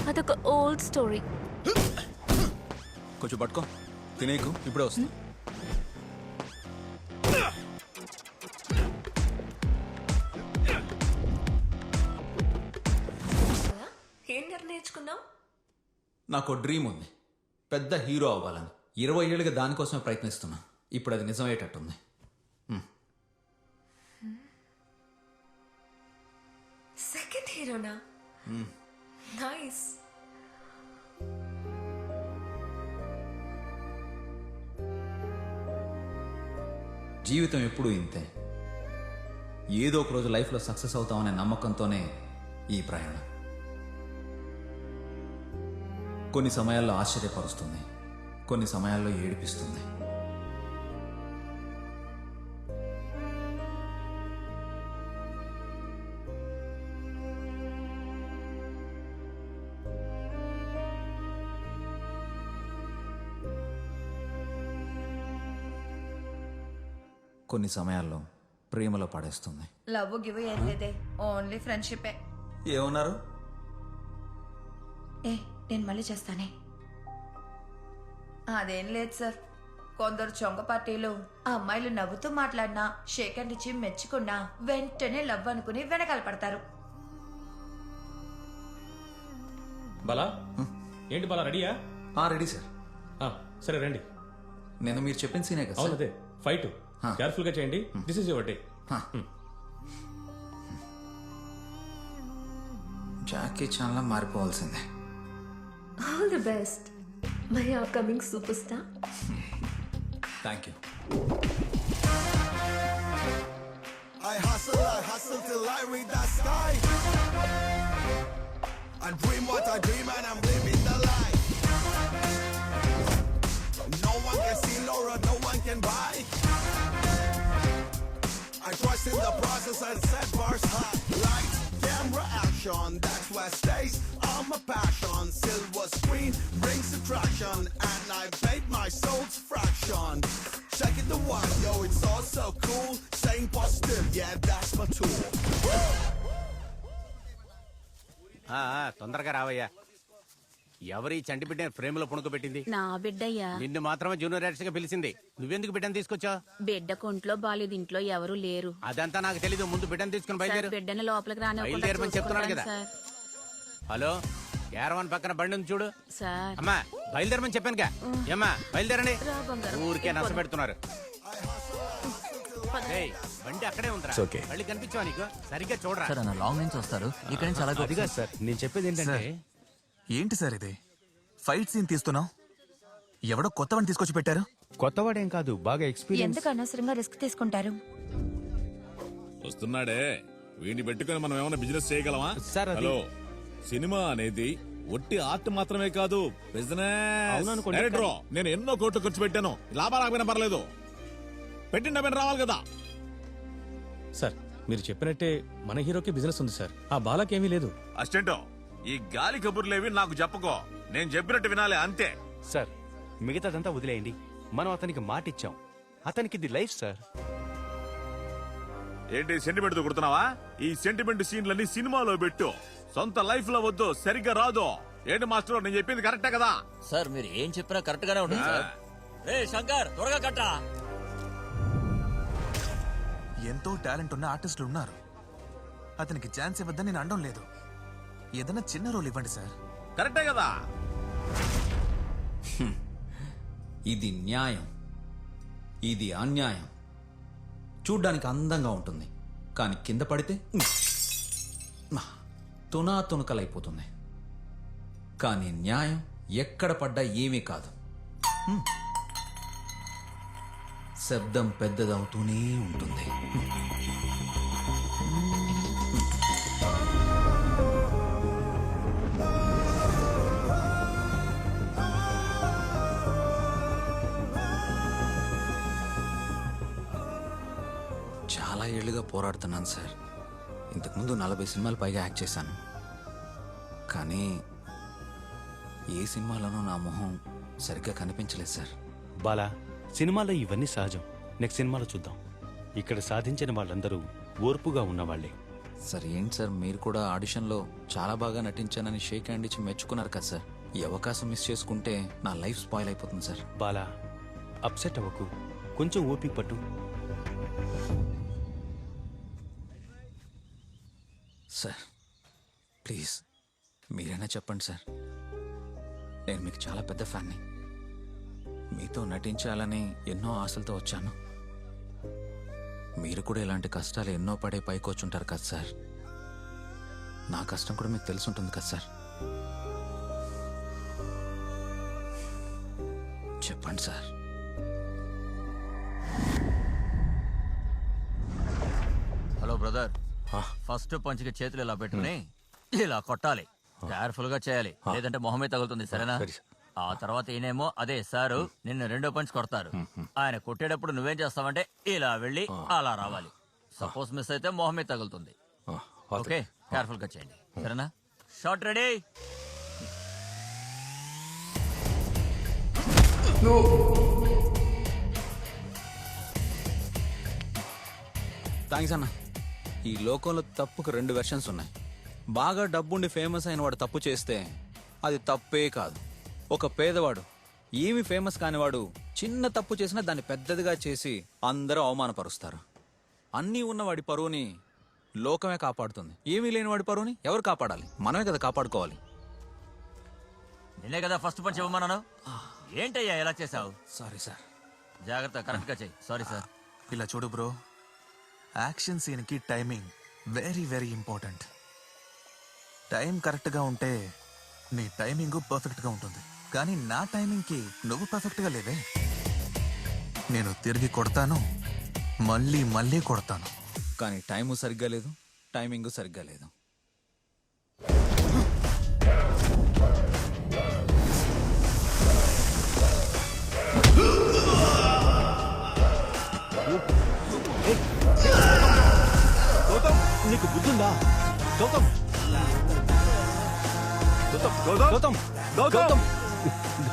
అదొక ఓల్డ్ స్టోరీ. కొంచెం పట్టుకో, తినేకు ఇప్పుడే వస్తుంది. ఏం నేర్చుకున్నావు? నాకు డ్రీమ్ ఉంది, పెద్ద హీరో అవ్వాలని. 20 ఏళ్ళుగా దానికోసమే ప్రయత్నిస్తున్నా. ఇప్పుడు అది నిజమయ్యేటట్టుంది. సెకండ్ హీరోనా? నైస్. జీవితం ఎప్పుడూ ఇంతే. ఏదో ఒక రోజు లైఫ్లో సక్సెస్ అవుతామనే నమ్మకంతోనే ఈ ప్రయాణం. కొన్ని సమయాల్లో ఆశ్చర్యపరుస్తుంది, కొన్ని సమయాల్లో ఏడిపిస్తుంది. కొన్ని సమయాల్లో ప్రేమలో పడేస్తుంది. లవ్ గివ్ ఏం లేదే, ఓన్లీ ఫ్రెండ్షిపే. ఏమన్నారు? నేను మళ్ళీ చేస్తానే. అదేం లేదు సార్, కొందరు చొంగ పార్టీలు ఆ అమ్మాయిలు నవ్వుతూ మాట్లాడినా, షేక్ హ్యాండ్ ఇచ్చి మెచ్చుకున్నా వెంటనే లవ్ అనుకుని వెనకాల పడతారు. బాలా ఏంటి బాలా, రెడీయా? Ready sir. సరే రండి. నేను మీరు చెప్పిన సీనే కదా? అవును, అదే ఫైట్. కేర్ఫుల్ గా చేయండి. This is your day. Jackie చాన్లా మారిపోవాల్సిందే. All the best my upcoming super star. Thank you. I hustle till I reach the sky. I dream what I dream and I'm living the life. No one can see Laura, no one can buy. I trust in the process and set bars high. Light, camera, action, that's where stays. I'm a passion, silver screen brings attraction, and I paid my soul's fraction. Check it the one, yo, it's all so cool. Staying positive, yeah, that's my tool. తొందరగా రావయ్యా. ఎవరి చంటి బిడ్డ ఫ్రేమ్ లో పుణుకోబెట్టింది? నా బిడ్డయ్యా. నిన్ను మాత్రమే జూనియర్ ఆర్టిస్ట్ గా పిలిచింది. నువ్వెందుకు బిడ్డను తీసుకొచ్చావు? బిడ్డ కొంట్లో బాలేదు, ఇంట్లో ఎవరు లేరు. అదంతా నాకు తెలీదు. ముందు బిడ్డను తీసుకుని బయలుదేరు. బిడ్డను లోపలికి బయలుదేరమని చెప్తున్నాడు కదా. హలో, క్యారవాన్ పక్కన బండి ఉంది చూడు. సార్ అమ్మా బయలుదేరమని చెప్పానుగా. ఏమ్మా బయలుదేరండి. ఊరికే నచ్చ పెడుతున్నారు. బండి అక్కడే ఉందిరా. మళ్ళీ కనిపించావా నీకు? సరిగ్గా చూడరా. సార్ అన్న లాంగ్ నుంచి వస్తారు, ఇక్కడ నుంచి అలాగే. అదిగా సార్ నేను చెప్పేది ఏంటంటే, ఏంటి సార్ ఇది? ఫైట్ సీన్ తీస్తున్నావు, ఎవడో కొత్తవాడిని తీసుకొచ్చి పెట్టారు. కొత్తవాడేం కాదు, బాగా ఎక్స్పీరియన్స్. ఎందుకు అనవసరంగా రిస్క్ తీసుకుంటారు? వస్తున్నాడే, వీడిని పెట్టుకుని మనం ఏమైనా బిజినెస్ చేయగలమా? సార్ హలో, సినిమా అనేది ఒట్టి ఆర్ట్ మాత్రమే కాదు, బిజినెస్. డైరెక్టర్, నేను ఎన్నో కోట్లు ఖర్చు పెట్టాను, లాభాలు రాకపోయినా పర్లేదు, పెట్టిన రావాలి కదా. సార్ మీరు చెప్పినట్టే మన హీరోకి బిజినెస్ ఉంది సార్, ఆ బాలాకేమీ లేదు. అసిస్టెంట్, ఈ గాలి కబుర్లేవి నాకు చెప్పుకో, నేను చెప్పినట్టు వినాలి అంతే. సార్ మిగతాదంతా వదిలేయండి, మనం అతనికి మాట ఇచ్చాం, అతనికి ఇది లైఫ్ సార్. ఏంటి సెంటిమెంట్ కుడుతున్నావా? ఈ సెంటిమెంట్ సీన్లన్నీ సినిమాలో పెట్టు, సొంత లైఫ్ లో వద్దు, సరిగ్గా రాదు. ఏంటి మాస్టర్, నేను చెప్పింది కరెక్టే కదా? సార్ మీరు ఏం చెప్పినా కరెక్ట్ గానే ఉంటుంది సార్. రే శంకర్, త్వరగా కట్టా. ఎంతో టాలెంట్ ఉన్న ఆర్టిస్టులు ఉన్నారు, అతనికి ఛాన్స్ ఇవ్వద్దని నేను అనడం లేదు. ఏదైనా చిన్న రోల్ ఇవ్వండి సార్. కరెక్టే కదా? ఇది న్యాయం, ఇది అన్యాయం. చూడ్డానికి అందంగా ఉంటుంది, కానీ కింద పడితే తునాతునకలైపోతుంది. కానీ న్యాయం ఎక్కడ పడ్డా ఏమీ కాదు. శబ్దం పెద్దదవుతూనే ఉంటుంది. చాలా ఏళ్ళుగా పోరాడుతున్నాను సార్. ఇంతకుముందు 40 సినిమాలు పైగా యాక్ట్ చేశాను. కానీ ఏ సినిమాలోనూ నా మొహం సరిగ్గా కనిపించలేదు సార్. బాలా, సినిమాలో ఇవన్నీ సహజం. నెక్స్ట్ సినిమాలో చూద్దాం. ఇక్కడ సాధించిన వాళ్ళందరూ ఓర్పుగా ఉన్నవాళ్లే. సార్ ఏంటి సార్, మీరు కూడా ఆడిషన్లో చాలా బాగా నటించానని షేక్ హ్యాండ్ ఇచ్చి మెచ్చుకున్నారు కదా సార్. ఈ అవకాశం మిస్ చేసుకుంటే నా లైఫ్ స్పాయిల్ అయిపోతుంది సార్. బాలా, అప్సెట్ అవ్వకు, కొంచెం ఓపిక పట్టు. సార్ ప్లీజ్ మీరైనా చెప్పండి సార్. నేను మీకు చాలా పెద్ద ఫ్యాన్ని. మీతో నటించాలని ఎన్నో ఆశలతో వచ్చాను. మీరు కూడా ఇలాంటి కష్టాలు ఎన్నో పడే పైకొచ్చుంటారు కదా సార్. నా కష్టం కూడా మీకు తెలుసుంటుంది కదా సార్. చెప్పండి సార్. హలో బ్రదర్, ఫస్ట్ పంచ్కి చేతులు ఇలా పెట్టుకుని ఇలా కొట్టాలి. కేర్ఫుల్ గా చేయాలి, లేదంటే మొహమే తగులుతుంది. సరేనా? ఆ తర్వాత ఈయనేమో అదే సారు నిన్ను 2వ పంచ్ కొడతారు. ఆయన కొట్టేటప్పుడు నువ్వేం చేస్తావంటే ఇలా వెళ్ళి అలా రావాలి. సపోజ్ మిస్ అయితే మొహమే తగులుతుంది. ఓకే, కేర్ఫుల్ గా చేయండి. సరేనా? Shot ready. థ్యాంక్స్ అన్న. ఈ లోకంలో తప్పుకు 2 వెర్షన్స్ ఉన్నాయి. బాగా డబ్బుండి ఫేమస్ అయిన వాడు తప్పు చేస్తే అది తప్పే కాదు. ఒక పేదవాడు ఏమి ఫేమస్ కానివాడు చిన్న తప్పు చేసినా దాన్ని పెద్దదిగా చేసి అందరూ అవమానపరుస్తారు. అన్నీ ఉన్నవాడి పరువుని లోకమే కాపాడుతుంది. ఏమీ లేని వాడి పరువుని ఎవరు కాపాడాలి? మనమే కదా కాపాడుకోవాలి. నిన్నే కదా ఫస్ట్ పంచ్ ఇవ్వమన్నాను. ఏంటయ్యా ఎలా చేసావు? Sorry sir. జాగ్రత్త, కరెక్ట్ గా చెయ్యి. Sorry sir. ఇలా చూడు బ్రో, యాక్షన్ సీన్కి timing very very important. Time కరెక్ట్గా ఉంటే నీ టైమింగ్ పర్ఫెక్ట్గా ఉంటుంది. కానీ నా టైమింగ్కి నువ్వు పర్ఫెక్ట్గా లేవే. నేను తిరిగి కొడతాను, మళ్ళీ మళ్ళీ కొడతాను. కానీ టైము సరిగ్గా లేదు, టైమింగ్ సరిగ్గా లేదు. గౌతమ్, నీకు బుద్ధుందా? గౌతమ్, గౌతమ్, గౌతమ్, గౌతమ్,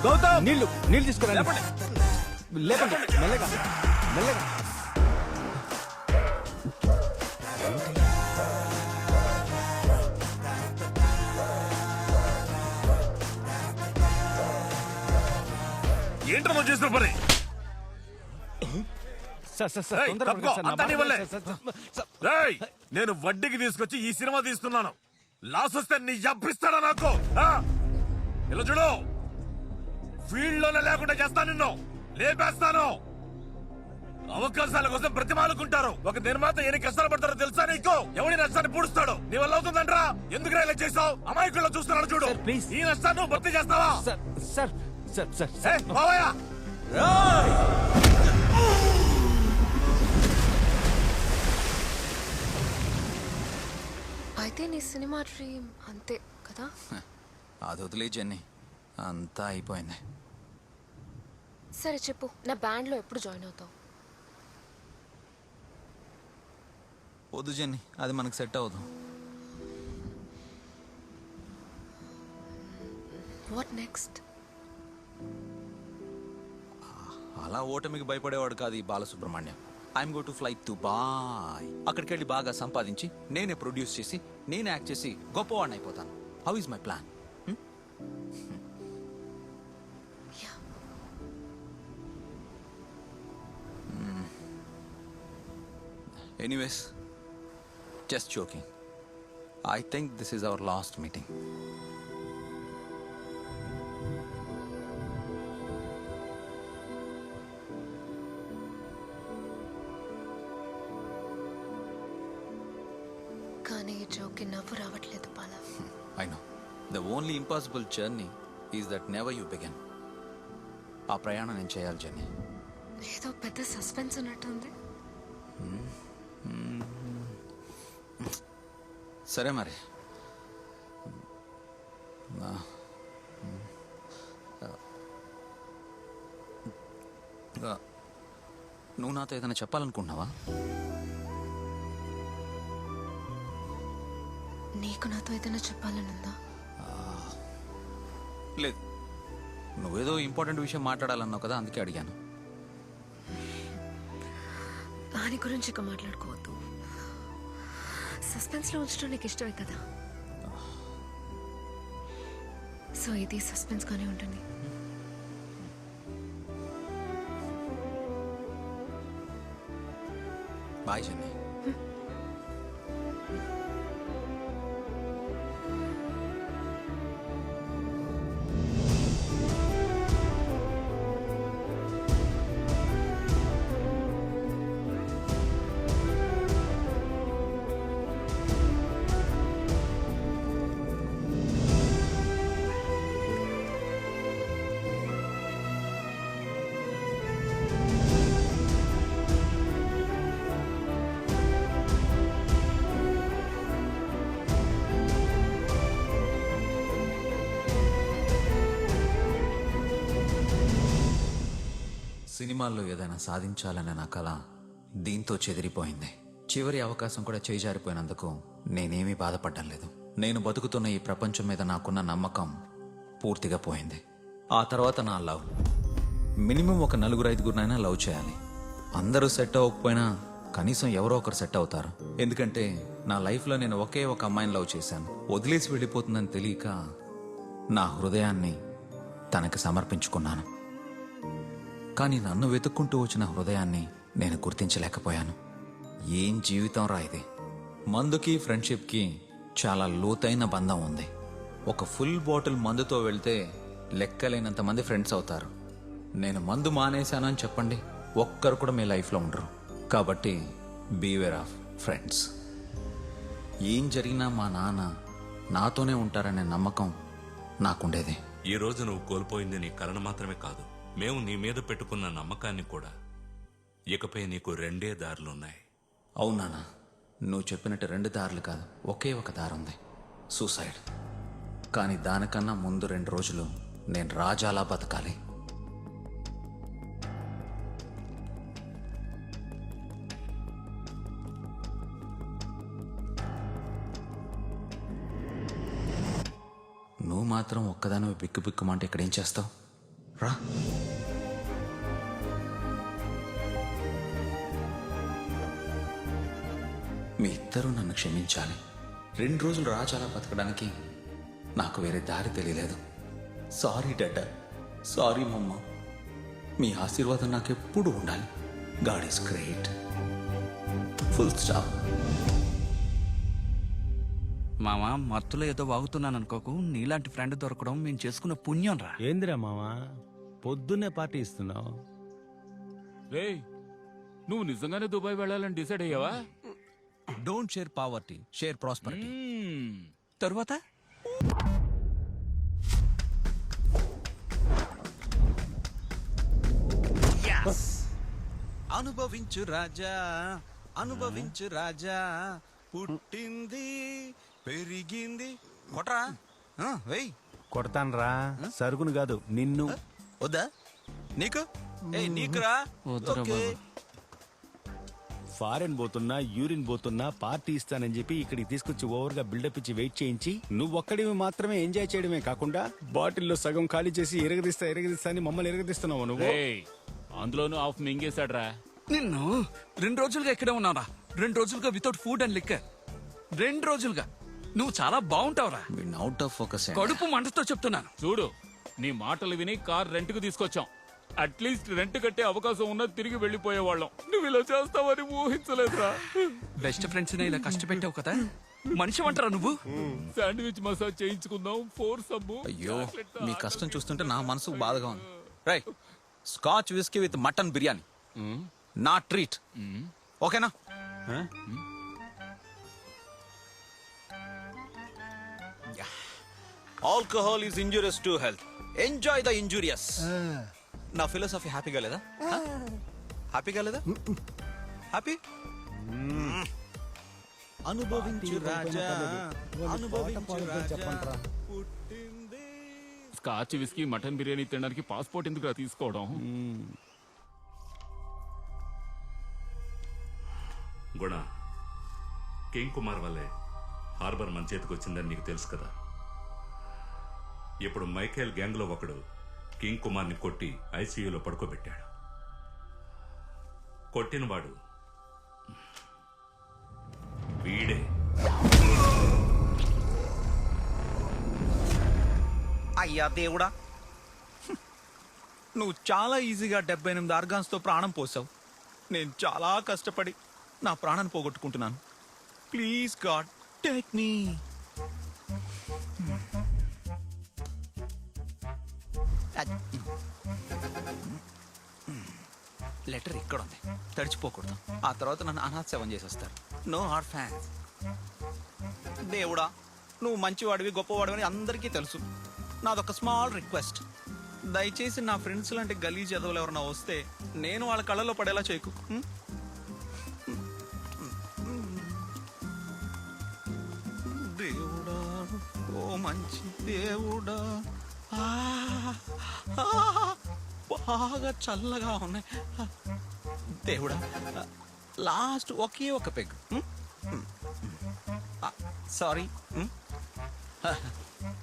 గౌతమ్, నీళ్లు తీసుకురా. లేపండి, మెల్లగా మెల్లగా. ఏంటో నువ్వు చేసిన పని? నేను వడ్డీకి తీసుకొచ్చి ఈ సినిమా తీస్తున్నాను. లాస్ వస్తే నీ అప్పిస్తాడా నాకు? ఇలా చూడు, ఫీల్డ్ లోనే లేకుండా చేస్తాను, నిన్ను లేపేస్తాను. అవకాశాల కోసం బ్రతిమాలుకుంటారు. ఒక నిర్మాత ఎన్ని కష్టాలు పడతారో తెలుసా నీకు? ఎవడి నష్టాన్ని పూడుస్తాడు? నీ వల్ల అవుతుందంట్రా? ఎందుకు ఇలా చేసావు? అమాయకుల్లో చూస్తున్నాను చూడు. ఈ నష్టాన్ని నువ్వు భర్తీ చేస్తావా? బావయ్య, అయితే నీ సినిమా డ్రీమ్ అంతే కదా? అది వదిలే జెన్నీ, అంతా అయిపోయింది. సరే చెప్పు, నా బ్యాండ్లో ఎప్పుడు జాయిన్ అవుతావు? వద్దు జెన్నీ, అది మనకు సెట్ అవ్వదు. What next? అలా ఓటమికి భయపడేవాడు కాదు ఈ Balasubrahmanyam. I'm go to fly Dubai. అక్కడికి వెళ్ళి బాగా సంపాదించి నేనే ప్రొడ్యూస్ చేసి నేనే యాక్ట్ చేసి గొప్పవాడిని అయిపోతాను. How is my plan? Anyways, just joking. I think this is our last meeting. కానీ ఈ జోక్కి నవ్వు రావట్లేదు Bala. I know. The only impossible journey is that never you begin. ఆ ప్రయాణం నేను చేయాలి జర్నీ. ఏదో పెద్ద సస్పెన్స్ ఉన్నట్టుంది. సరే మరి నువ్వు నాతో ఏదైనా చెప్పాలనుకుంటున్నావా? నీకు నాతో ఏదైనా చెప్పాలనుందా? లేదు, నువ్వేదో ఇంపార్టెంట్ విషయం మాట్లాడాలన్నావు కదా, అందుకే అడిగాను. దాని గురించి ఇక మాట్లాడుకోవద్దు. సస్పెన్స్లో ఉంచడం నీకు ఇష్టమే కదా, సో ఇది సస్పెన్స్గానే ఉంటుంది. బాయ్ చెన్నై. సినిమాల్లో ఏదైనా సాధించాలనే నా కళ దీంతో చెదిరిపోయింది. చివరి అవకాశం కూడా చేజారిపోయినందుకు నేనేమీ బాధపడ్డం లేదు. నేను బతుకుతున్న ఈ ప్రపంచం మీద నాకున్న నమ్మకం పూర్తిగా పోయింది. ఆ తర్వాత నా లవ్. మినిమం ఒక 4-5గురినైనా లవ్ చేయాలి. అందరూ సెట్ అవ్వకపోయినా కనీసం ఎవరో ఒకరు సెట్ అవుతారు. ఎందుకంటే నా లైఫ్లో నేను ఒకే ఒక అమ్మాయిని లవ్ చేశాను. వదిలేసి వెళ్ళిపోతుందని తెలియక నా హృదయాన్ని తనకి సమర్పించుకున్నాను. కానీ నన్ను వెతుక్కుంటూ వచ్చిన హృదయాన్ని నేను గుర్తించలేకపోయాను. ఏం జీవితం రా ఇది. మందుకి ఫ్రెండ్షిప్కి చాలా లోతైన బంధం ఉంది. ఒక ఫుల్ బాటిల్ మందుతో వెళ్తే లెక్కలేనంత మంది ఫ్రెండ్స్ అవుతారు. నేను మందు మానేశానని చెప్పండి, ఒక్కరు కూడా మీ లైఫ్లో ఉండరు. కాబట్టి బీవేర్ ఆఫ్ ఫ్రెండ్స్. ఏం జరిగినా మా నాన్న నాతోనే ఉంటారనే నమ్మకం నాకుండేది. ఈ రోజు నువ్వు కోల్పోయింది నీ కళను మాత్రమే కాదు, మేము నీ మీద పెట్టుకున్న నమ్మకాన్ని కూడా. ఇకపై నీకు 2 దారులున్నాయి. అవునా? నువ్వు చెప్పినట్టు 2 దారులు కాదు, ఒకే ఒక దారి ఉంది, సూసైడ్. కానీ దానికన్నా ముందు 2 రోజులు నేను రాజాలా బతకాలి. నువ్వు మాత్రం ఒక్కదానివి బిక్కు బిక్కుమంటే ఇక్కడేం చేస్తావు? రా. మీ ఇద్దరూ నన్ను క్షమించాలి. 2 రోజులు రాజాలా బతకడానికి నాకు వేరే దారి తెలియలేదు. సారీ డాడా, సారీ మమ్మ. మీ ఆశీర్వాదం నాకు ఎప్పుడు ఉండాలి. God is great. Full stop. మామా, మత్తులో ఏదో వాగుతున్నాను అనుకోకు. నీలాంటి ఫ్రెండ్ దొరకడం మేము చేసుకున్న పుణ్యం రా. ఏందిరా మామా పొద్దున్నే పార్టీ ఇస్తున్నావు? రేయ్, నువ్వు నిజంగానే దుబాయ్ వెళ్ళాలని డిసైడ్ అయ్యావా? Don't share poverty, share prosperity. తరువాత అనుభవించు రాజా, అనుభవించు రాజా, పుట్టింది పెరిగింది. కొట్రా, వెయ్. కొడతాన్రా, సరుకును కాదు నిన్ను. వద్దా నీకు? నీకురా. ఫారెన్ పోతున్నా, యూరిన్ పోతున్నా, పార్టీ ఇస్తానని చెప్పి ఇక్కడికి తీసుకొచ్చి ఓవర్ గా బిల్డప్ ఇచ్చి వెయిట్ చేయించి నువ్వు ఒక్కడివి మాత్రమే ఎంజాయ్ చేయడమే కాకుండా బాటిల్లో సగం ఖాళీ చేసి ఎరగదీస్తా అని మమ్మల్ని ఎరగదీస్తున్నావు నువ్వు. అందులోనూ ఆఫ్ మింగేశాడ్రా. నిన్ను 2 రోజులుగా ఇక్కడే ఉన్నారా? 2 రోజులుగా వితౌట్ ఫుడ్ అండ్ లిక్కర్. 2 రోజులుగా నువ్వు చాలా బాగుంటావురా. Out of focus. కడుపు మంటతో చెప్తున్నాను. చూడు, నీ మాటలు విని కార్ రెంట్కు తీసుకొచ్చాం. అట్లీస్ట్ రెంట్ కట్టే అవకాశం ఉన్నా తిరిగి వెళ్ళిపోయేవాళ్ళం. నువ్వు ఇలా చేస్తావని ఊహించలేదురా. బెస్ట్ ఫ్రెండ్స్ ఇలా కష్టపెట్టావు కదా, మనిషి అంటారా నువ్వు? శాండ్విచ్ మసాజ్ చేయించుకుందాం, 4 సబ్బు. అయ్యో, మీ కష్టం చూస్తుంటే నా మనసు బాధగా ఉంది. రై, scotch whisky with mutton biryani, నా ట్రీట్. ఓకేనా? Alcohol is injurious to health. Enjoy the injurious. నా ఫిలాసఫీ హ్యాపీగా లేదా? హ్యాపీగా లేదా? హ్యాపీ? అనుభవించు రాజా, అనుభవించు రాజా. స్కాచ్ విస్కీ మటన్ బిర్యానీ తినడానికి పాస్పోర్ట్ ఎందుకు తీసుకోవడం? గుణ, కింగ్ కుమార్ వల్లే హార్బర్ మన చేతికి వచ్చిందని నీకు తెలుసు కదా. ఇప్పుడు మైకేల్ గ్యాంగ్ లో ఒకడు కింగ్ కుమార్ని కొట్టి ఐసీయూలో పడుకోబెట్టాడు. కొట్టినవాడు వీడే. అయ్యా దేవుడా, నువ్వు చాలా ఈజీగా 78 ఆర్గాన్స్తో ప్రాణం పోసావు. నేను చాలా కష్టపడి నా ప్రాణాన్ని పోగొట్టుకుంటున్నాను. Please god, take me. Letter ఇక్కడ ఉంది, తడిచిపోకూడదు. ఆ తర్వాత నన్ను అనాథసేవం చేసేస్తారు. No heart fans. దేవుడా, నువ్వు మంచివాడివి, గొప్పవాడివి అందరికీ తెలుసు. నాదొక స్మాల్ రిక్వెస్ట్, దయచేసి నా ఫ్రెండ్స్ లాంటి గలీజ్ ఎదవలు ఎవరైనా వస్తే నేను వాళ్ళ కళ్ళలో పడేలా చేయకు. దేవుడా, ఓ మంచి దేవుడా, బాగా చల్లగా ఉన్నాయి. దేవుడా, లాస్ట్ ఒకే ఒక పెగ్. సారీ.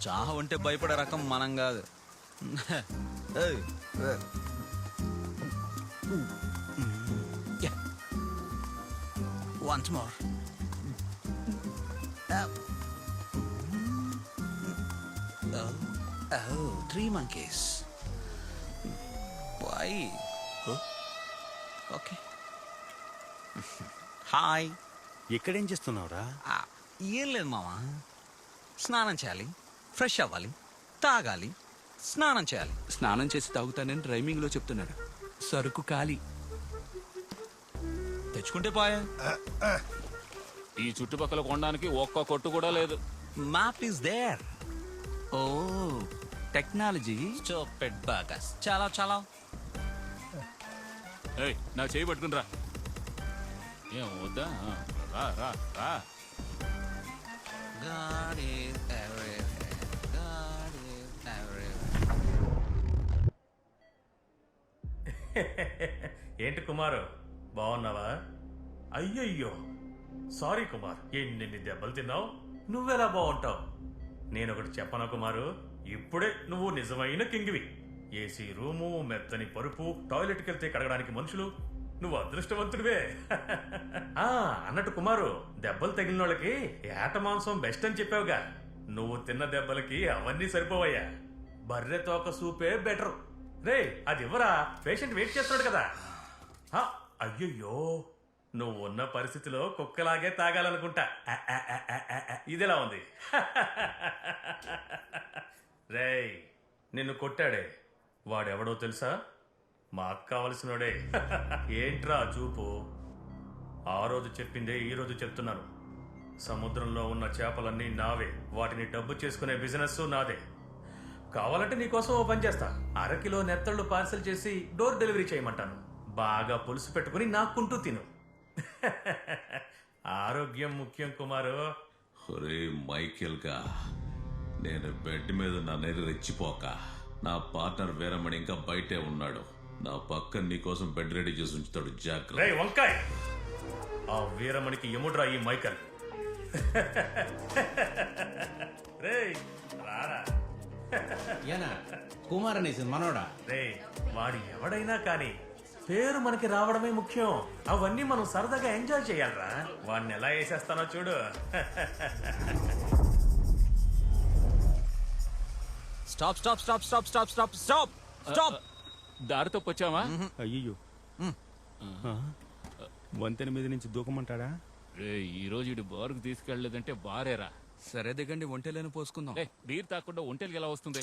చాహ ఉంటే భయపడే రకం మనం కాదు. Once more. Oh, 3 monkeys. Why? Okay. Hi. ఎక్కడేం చేస్తున్నావురా? ఏం లేదు మామా, స్నానం చేయాలి, ఫ్రెష్ అవ్వాలి, తాగాలి, స్నానం చేయాలి. స్నానం చేసి తాగుతానని రైమింగ్ లో చెప్తున్నాడు. సరుకు ఖాళీ. తెచ్చుకుంటే పోయా. ఈ చుట్టుపక్కల కొనడానికి ఒక్క కొట్టు కూడా లేదు. Map is there. Oh technology. Stupid bugs. చాలా చాలా. ఏయ్, నా చేయి పట్టుకుని రా. ఏం వద్దా? రా రా రా. God is everywhere. God is everywhere. ఏంటి కుమారు, బాగున్నావా? అయ్యయ్యో, సారీ కుమార్, ఎన్ని దెబ్బలు తిన్నావు? నువ్వెలా బాగుంటావు? నేనొకటి చెప్పనా కుమారు, ఇప్పుడే నువ్వు నిజమైన కింగివి. ఏసీ రూము, మెత్తని పరుపు, టాయిలెట్కి వెళ్తే కడగడానికి మనుషులు. నువ్వు అదృష్టవంతుడివే. అన్నట్టు కుమారు, దెబ్బలు తగిలిన వాళ్ళకి ఏట మాంసం బెస్ట్ అని చెప్పావుగా. నువ్వు తిన్న దెబ్బలకి అవన్నీ సరిపోవయ్యా. బర్రె తోక సూపే బెటర్. రే, అది ఇవ్వరా, పేషెంట్ వెయిట్ చేస్తున్నాడు కదా. అయ్యయ్యో, నువ్వు ఉన్న పరిస్థితిలో కుక్కలాగే తాగాలనుకుంటా. ఇదిలా ఉంది. రేయ్, నిన్ను కొట్టాడే వాడెవడో తెలుసా? మాకు కావలసినోడే. ఏంట్రా చూపు? ఆ రోజు చెప్పిందే ఈ రోజు చెప్తున్నాను. సముద్రంలో ఉన్న చేపలన్నీ నావే, వాటిని డబ్బు చేసుకునే బిజినెస్ నాదే. కావాలంటే నీకోసం ఓ పని చేస్తా. 1/2 కిలో నెత్తళ్ళు పార్సల్ చేసి డోర్ డెలివరీ చేయమంటాను. బాగా పులుసు పెట్టుకుని నాకుంటూ తిను. ఆరోగ్యం ముఖ్యం కుమారు. ఒరే మైకేల్ గా, నేను బెడ్ మీద నా నేరు రెచ్చిపోక. నా పార్ట్నర్ వీరమణి ఇంకా బయటే ఉన్నాడు. నా పక్కన నీకోసం బెడ్ రెడీ చేసి ఉంచుతాడు, జాగ్రత్త. రేయ్ వంకాయ్, ఆ వీరమణికి ఎముడ్రా ఈ మైకల్. రేయ్ రారా. కుమార్ అనేసి మనోడా. రేయ్, వాడు ఎవడైనా కానీ పేరు మనకి రావడమే ముఖ్యం. అవన్నీ మనం సరదాగా ఎంజాయ్ చేయాలరా. వాడిని ఎలా వేసేస్తానో చూడు. Stop stop stop stop stop stop stop stop. దారి తప్పొచ్చావా? అయ్యో, వంతెన మీద నుంచి దూకమంటాడా? రే, ఈ రోజు ఇటు బారుకు తీసుకెళ్లేదంటే బారేరా. సరే దిగండి, ఒంటెలను పోసుకుందాం. బీర్ తాకుండా ఒంటెలకి ఎలా వస్తుంది?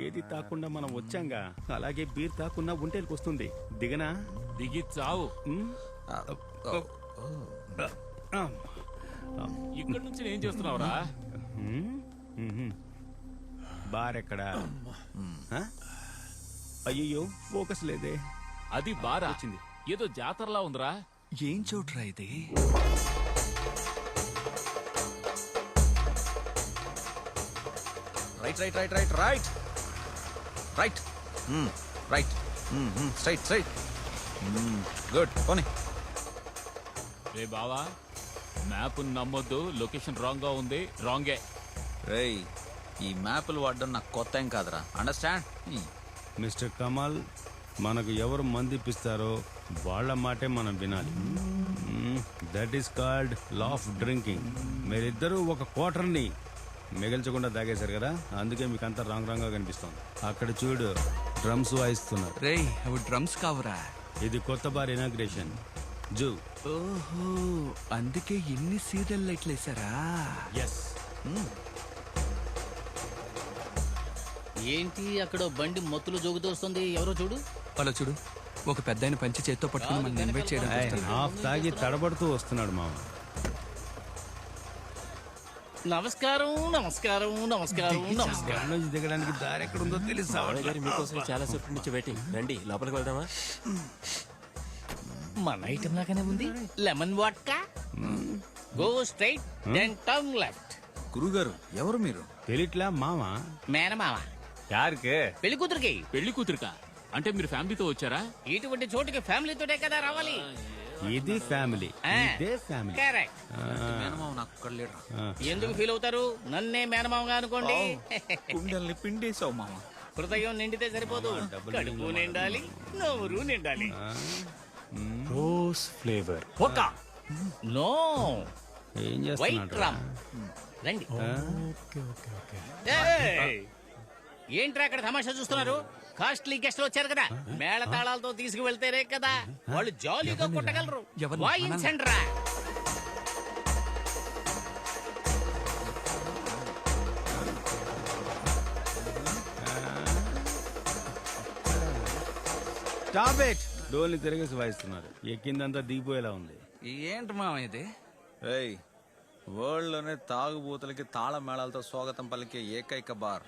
ఏది తాకుండా మనం వచ్చాంగా, అలాగే బీర్ తాకుండా ఒంటెలకు వస్తుంది. దిగనా? దిగి చావు. ఇక్కడ నుంచి ఏం చేస్తున్నావురా? బార్ ఎక్కడా? అయ్యో ఫోకస్ లేదే. అది బారా వచ్చింది. ఏదో జాతరలా ఉందిరా. ఏం చోట్రా ఇది? Right right right right right right right straight straight good పోనీ. రే బావా, మ్యాప్ నమ్మొద్దు. లొకేషన్ రాంగ్ గా ఉంది. రాంగే. రేయ్, ఈ మ్యాప్లు వాడడం నాకు కొత్త ఏం కాదురా. అండర్స్టాండ్? మిస్టర్ కమాల్, మనకు ఎవరు మందిపిస్తారో వాళ్ళ మాటే మనం వినాలి. That is called law of drinking. మీరిద్దరూ ఒక క్వార్టర్ని మిగల్చకుండా తాగేశారు కదా, అందుకే మీకు అంతా రాంగ్ రాంగ్ గా కనిపిస్తుంది. అక్కడ చూడు, డ్రమ్స్ వాయిస్తున్నారు. రే, అవి డ్రమ్స్ కావురా. ఇది కొత్త బార్ ఇనాగ్రేషన్. జూ. ఓహో, అందుకే ఎన్ని సీరియల్ లైట్లు వేసారా? ఎస్. ఏంటి అక్కడ బండి మొత్తులు జోగుతూ వస్తుంది? ఎవరో చూడు. అలా చూడు, ఒక పెద్ద పంచి చేత్తో పట్టుకుని మనం ఇన్వైట్ చేయడం. హాఫ్ తాగి తడబడుతూ వస్తున్నాడు మామ. నమస్కారం నమస్కారం నమస్కారం నమస్కారం. నుంచి దిగడానికి దారి ఎక్కడ ఉందో తెలుసా? మీకోసం చాలా సేపు నుంచి వెయిటింగ్. రండి లోపలికి వెళ్దామా? మన ఐటమ్ లాగానే ఉంది. Lemon vodka, go straight then turn left. గురుగారు, ఎవరు మీరు? తెలిట్లా మామ. మేనమామ. యారికే? పెళ్లి కూతురికి. పెళ్లి కూతురుకా? అంటే మీరు ఫ్యామిలీతో వచ్చారా? ఇటువంటి చోటుకి ఫ్యామిలీతోనే కదా రావాలి. ఇది ఫ్యామిలీ. ఇదే ఫ్యామిలీ. కరెక్ట్. మేనమామ నాకు ఒక్కడ లేడు. ఎందుకు ఫీల్ అవుతారు? నన్నే మేనమామగా అనుకోండి. కుండల్ని పిండేసావు మామ. హృదయం నిండితే సరిపోదు, కడుపు నిండాలి, నోరు నిండాలి. Rose flavour. ఒక నో ఏం వైట్ చేస్తున్నాడు? రమ్. రండి. ఏయ్! ఏంట్రా అక్కడ తమాషా చూస్తున్నారు? కాస్ట్లీ గెస్ట్లు వచ్చారు కదా, మేళ తాళాలతో తీసుకువెళ్తేనే కదా వాళ్ళు జాలీగా కొట్టగలరు. వాయించండ్రా. Stop it. డోల్ని తిరిగేసి వాయిస్తున్నారు. ఎక్కిందంతా దిగిపోయేలా ఉంది. ఏంటి మామ ఇది? రేయ్, వరల్డ్ లోనే తాగుబోతులకి తాళ మేళాలతో స్వాగతం పలికే ఏకైక బార్.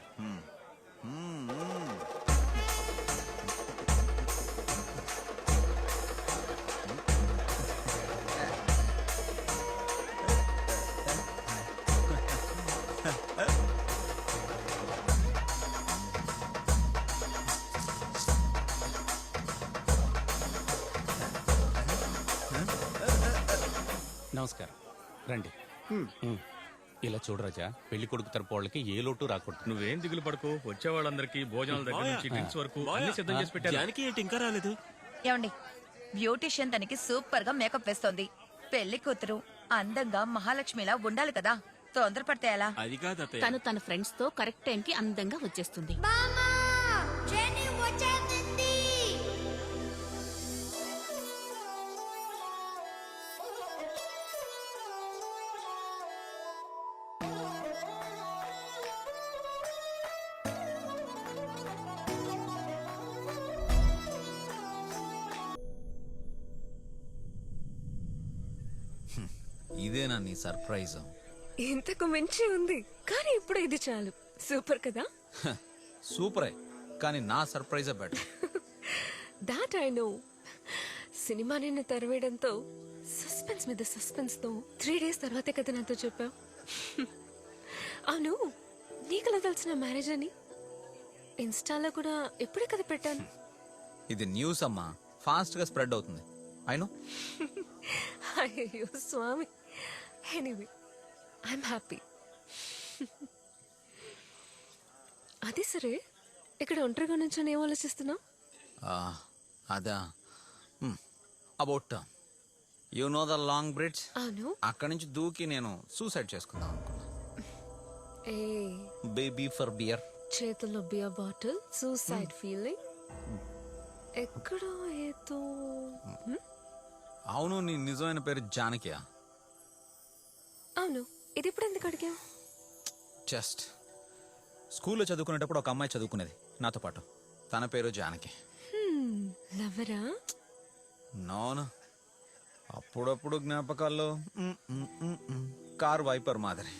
నమస్కారం, రండి. ఇలా చూడు రాజా, పెళ్లి కొడుకు తరపు వాళ్ళకి ఏ లోటు రాకూడదు. నువ్వేం దిగులు పడుకో, వచ్చే వాళ్ళందరికీ భోజనాల దగ్గర నుంచి డ్రింక్స్ వరకు అన్ని సిద్ధం చేసి పెట్టారు. ఇంకా రాలేదు. ఏమండి, బ్యూటిషియన్ తనకి సూపర్ గా మేకప్ వేస్తోంది. పెళ్లి కూతురు అందంగా మహాలక్ష్మిలా ఉండాలి కదా, తొందరపడితే ఎలా? అది కాదు, తను తన ఫ్రెండ్స్ తో కరెక్ట్ టైం కి అందంగా వచ్చేస్తుంది. బామా జెనీ వచ్చేసింది. ఇదేనా నీ సర్ప్రైజ్? ఇంతకు మించి ఉంది, కానీ ఇప్పుడు ఇది చాలు. సూపర్ కదా? సూపరే, కానీ నా సర్ప్రైజే better. That I know. Cinema నిన్ను తరివేయడంతో సస్పెన్స్ మీద సస్పెన్స్ తో 3 days తర్వాతే కదా నాతో చెప్పావు. అవును, నీకలా తెలిసిన మ్యారేజ్ అని ఇన్స్టాలో కూడా ఇప్పుడే కదా పెట్టాను. ఇది న్యూస్ అమ్మా, ఫాస్ట్ గా స్ప్రెడ్ అవుతుంది. అయినో. అయ్యో స్వామి. Anyway, I'm happy. అది సరే, ఇక్కడ ఒంటరిగా నుంచొని ఏం ఆలోచిస్తున్నావు? అదా, about you know the long bridge. అవును. అక్కడి నుంచి దూకి నేను సూసైడ్ చేసుకుందాం అనుకున్నా. ఏ బేబీ ఫర్ బియర్. చేతుల్లో బియర్ బాటిల్, సూసైడ్ ఫీలింగ్. ఎక్కడో ఏదో. అవును, నీ నిజమైన పేరు జానకియా? అవును. ఇది ఇప్పుడు ఎందుకు అడిగావు? జస్ట్ స్కూల్లో చదువుకునేటప్పుడు ఒక అమ్మాయి చదువుకునేది నాతో పాటు. తన పేరు జానకి. లవరా? నోను, అప్పుడప్పుడు జ్ఞాపకాల్లో కార్ వైపర్ మాదిరి.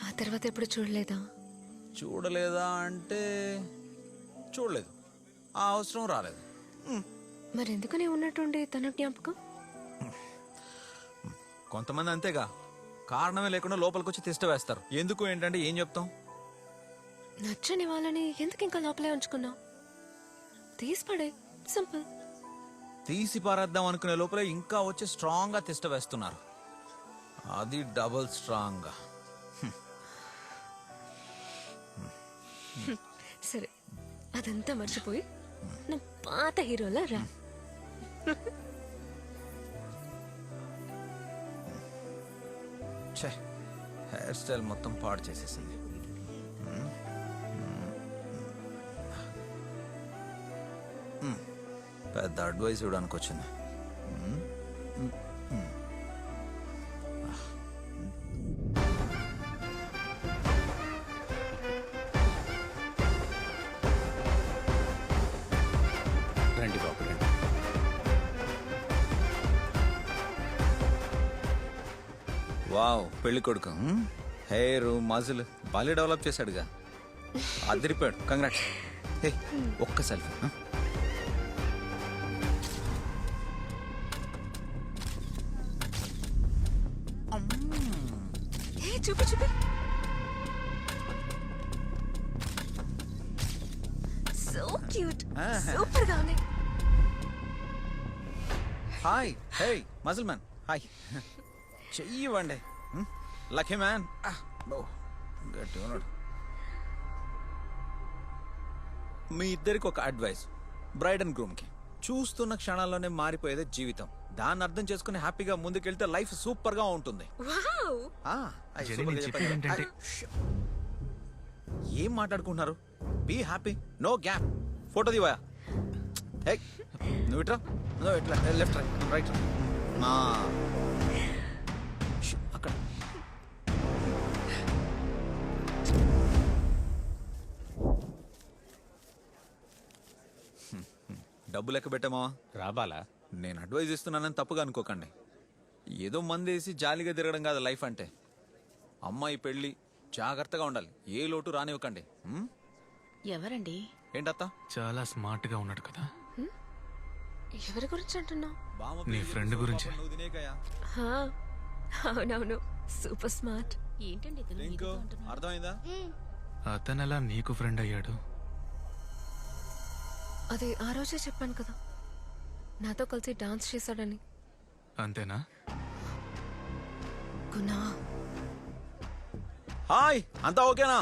ఆ తర్వాత ఎప్పుడు చూడలేదా? చూడలేదా అంటే చూడలేదు, ఆ అవసరం రాలేదు. మరెందుకని ఉన్నట్టుండి తన జ్ఞాపకం? కొంతమంది అంతేగా, కారణమే లేకుండా లోపలికి వచ్చి తిష్ట వేస్తారు. ఎందుకు ఏంటంటే ఏం చెప్తాం? నచ్చని వాళ్ళని ఎందుకు ఇంకా లోపలే ఉంచుకున్నావు? తీసి పడే, సింపుల్. తీసి పారేద్దాం అనుకునే లోపలే ఇంకా వచ్చి స్ట్రాంగ్ గా తిష్ట వేస్తున్నారు. అది డబుల్ స్ట్రాంగ్ గా. సరే, అదంతా మర్చిపోయి నా పాత హీరోలా రా. ఛే, హెయిర్ స్టైల్ మొత్తం పాడు చేసేసింది. పెద్ద అడ్వైస్ ఇవ్వడానికి వచ్చింది. రండి బాబు రండి. వావ్, పెళ్లి కొడుకు హెయిర్ మజిల్ బాగా డెవలప్ చేశాడుగా. అదిరిపోయాడు. కంగ్రాట్స్. హే, ఒక్క సెల్ఫీ. చూపి చూపి. సో క్యూట్, సూపర్ గా ఉంది. హాయ్, హే మజిల్ మ్యాన్, హాయ్. చెయ్యి ఇవ్వండి. Lucky man. గట్టిగా ఉన్నాడు. మీ ఇద్దరికి ఒక అడ్వైస్, బ్రైడ్ అండ్ గ్రూమ్ కి. చూస్తున్న క్షణాల్లోనే మారిపోయేదే జీవితం. దాన్ని అర్థం చేసుకుని హ్యాపీగా ముందుకెళ్తే లైఫ్ సూపర్ గా ఉంటుంది. ఏం మాట్లాడుకుంటున్నారు? Be happy, no gap. Photo diva. నువ్వు ఇట్రా, నువ్వు ఇట్లా లెఫ్ట్ రైట్. అక్కడ డబ్బు లెక్క పెట్టామా? రాబాలా? నేను అడ్వైజ్ ఇస్తున్నానని తప్పుగా అనుకోకండి. ఏదో మందేసి జాలీగా తిరగడం కాదు లైఫ్ అంటే. అమ్మాయి పెళ్లి, జాగ్రత్తగా ఉండాలి. ఏ లోటు రానివ్వకండి. ఎవరండి? ఏంటత్తా? చాలా స్మార్ట్ గా ఉన్నాడు కదా. ఎవరి గురించి అంటున్నావు? నీ ఫ్రెండ్ గురించి. అవునవును, సూపర్ స్మార్ట్. ఏంటండి అర్థమైందా? అతనెలా నీకు ఫ్రెండ్ అయ్యాడు? అది ఆ రోజే చెప్పాను కదా, నాతో కలిసి డాన్స్ చేశాడని. అంతేనా? గునా. హాయ్, అంతా ఓకేనా?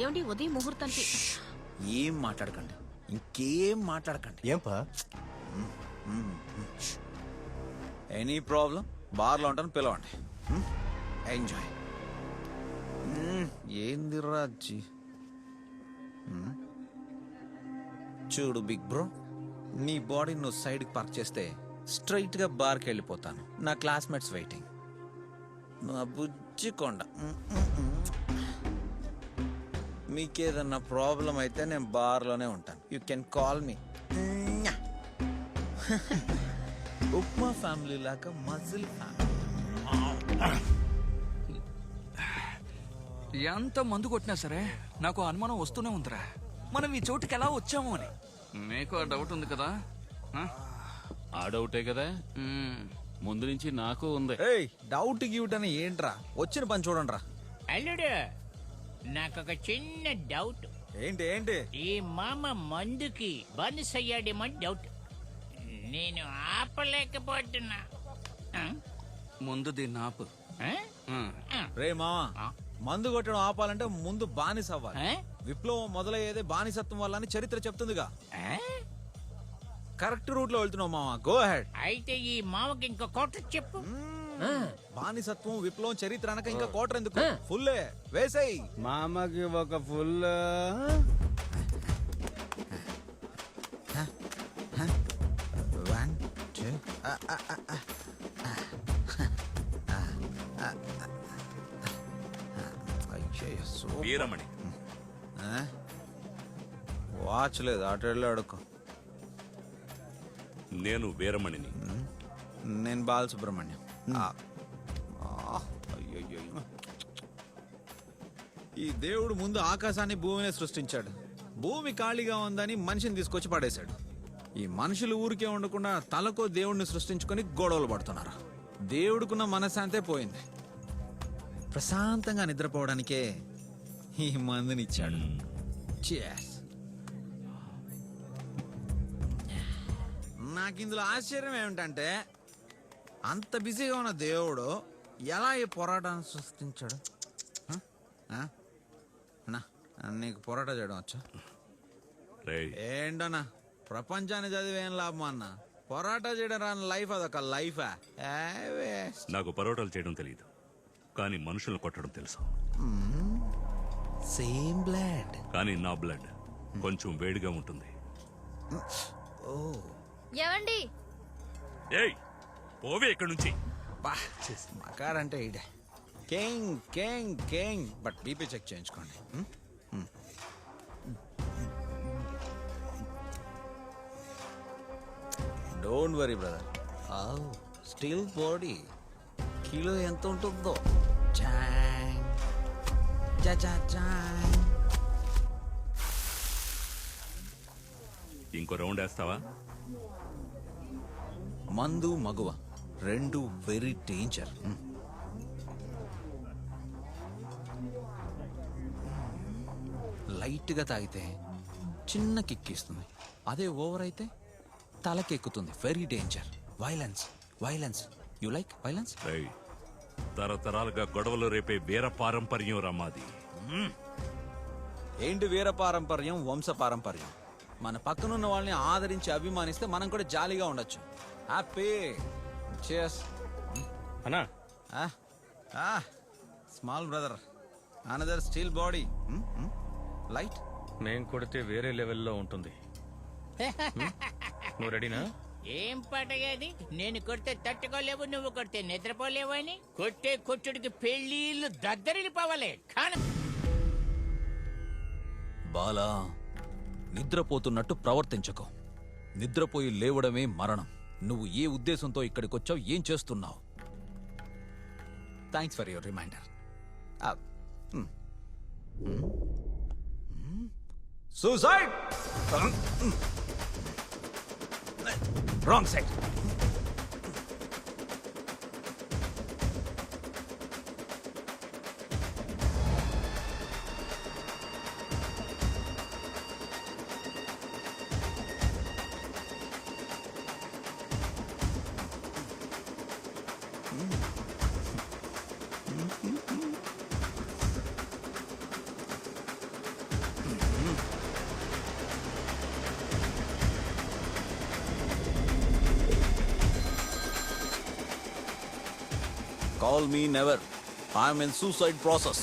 ఏమండి ఉదయం ముహూర్తానికి? ఏం మాట్లాడకండి, ఇంకేం మాట్లాడకండి. ఏంపా? ఎనీ ప్రాబ్లం బార్లో ఉంటాను, పిలవండి. ఎంజాయ్. ఏంది రాజీ? చూడు బిగ్ బ్రో, నీ బాడీ నువ్వు సైడ్కి పార్క్ చేస్తే స్ట్రైట్ గా బార్కి వెళ్ళిపోతాను. నా క్లాస్మేట్స్ వెయిటింగ్. నా బుజ్జి కొండ. మీకేదన్నా ప్రాబ్లం అయితే నేను బార్లోనే ఉంటాను. You can call me. Upma family లాగా మజిల్ ఫ్యామిలీ. ఎంత మందు కొట్టినా సరే నాకు అనుమానం వస్తూనే ఉందిరా. మనం ఈ చోటుకి ఎలా వచ్చాము అని. మీకు ఆ డౌట్ ఉంది కదా? ఆ డౌటే కదా ముందు నుంచి నాకు ఉంది. డౌట్ గిౌట్ అని ఏంట్రా? వచ్చిన పని చూడండి రా. అల్లుడు, నాకొక చిన్న డౌట్. ఏంటి ఏంటి? ఈ మామ మందుకి బానిస అయ్యాడేమో డౌట్. నేను ఆపలేకపోతున్నా. ముందు దీన్ని ఆపు. రే మావా, మందు కొట్టడం ఆపాలంటే ముందు బానిస అవ్వాలి. విప్లవం మొదలయ్యేదే బానిసత్వం వల్ల అని చరిత్ర చెప్తుందిగా. కరెక్ట్ రూట్ లో వెళ్తున్నావు మావా. Go ahead. అయితే ఈ మామకి ఇంకో కోట చెప్పు. బానిసత్వం, విప్లవం చరిత్ర అనక ఇంకా కోటర్ ఎందుకు? ఫుల్లే వేసేయ్. మామకి ఒక full. One two. Veeramani. Watch లేదు, అటు వెళ్ళి అడుక్కో. నేను వీరమణిని. నేను బాలసుబ్రహ్మణ్యం. ఈ దేవుడు ముందు ఆకాశాన్ని భూమిని సృష్టించాడు. భూమి ఖాళీగా ఉందని మనిషిని తీసుకొచ్చి పడేశాడు. ఈ మనుషులు ఊరికే ఉండకుండా తలకో దేవుడిని సృష్టించుకొని గొడవలు పడుతున్నారు. దేవుడికున్న మనశ్శాంతే పోయింది. ప్రశాంతంగా నిద్రపోవడానికే ఈ మందుని ఇచ్చాడు. Cheers. నాకు ఇందులో ఆశ్చర్యం ఏమిటంటే అంత బిజీగా ఉన్న దేవుడు ఎలా ఈ పోరాటాన్ని సృష్టించాడు? ఆ? అన్నా, నీకు పోరాటం చేయడం వచ్చా? ఏంటన్నా ప్రపంచాన్ని చదివి ఏం లాభం అన్న? పోరాటం చేయడం రాని లైఫ్ అదొక లైఫా? నాకు పరోటాలు చేయడం తెలియదు, కానీ మనుషులను కొట్టడం తెలుసు. సేమ్ బ్లడ్, కానీ నా బ్లడ్ కొంచెం వేడిగా ఉంటుంది. ఏవండి ఏయ్, పోవే ఇక్కడి నుంచి. మకారంటే ఇడే king king king. But BP check చేయించుకోండి. Don't worry brother. Steel body kilo ఎంత ఉంటుందో. ఇంకో రౌండ్ వేస్తావా? మందు మగువ రెండు వెరీ డేంజర్. లైట్గా తాగితే చిన్న కిక్ ఇస్తుంది, అదే ఓవర్ అయితే తలకెక్కుతుంది. Very danger. Violence violence. You like violence? తరతరాలుగా గొడవలు రేపే వీర పారంపర్యం రమ్మాది. ఏంటి వీర పారంపర్యం, వంశ పారంపర్యం? మన పక్కనున్న వాళ్ళని ఆదరించి అభిమానిస్తే మనం కూడా జాలీగా ఉండొచ్చు. హ్యాపీ. చేస్ అన్నా. Small brother, another steel body. Light నేను కొడితే వేరే లెవెల్లో ఉంటుంది. నువ్వు రెడీనా? ఏం పాటగాది? నేను కొడితే తట్టుకోలేవు, నువ్వు కొడితే నిద్రపోలేవు అని కొట్టే కొట్టుడికి పెళ్లిళ్ళు దద్దరిల్లిపోవాలి. బాలా, నిద్రపోతున్నట్టు ప్రవర్తించకు. నిద్రపోయి లేవడమే మరణం. నువ్వు ఏ ఉద్దేశంతో ఇక్కడికొచ్చావు, ఏం చేస్తున్నావు? Thanks for your reminder. Suicide! Wrong side. Call me never. I'm in suicide process.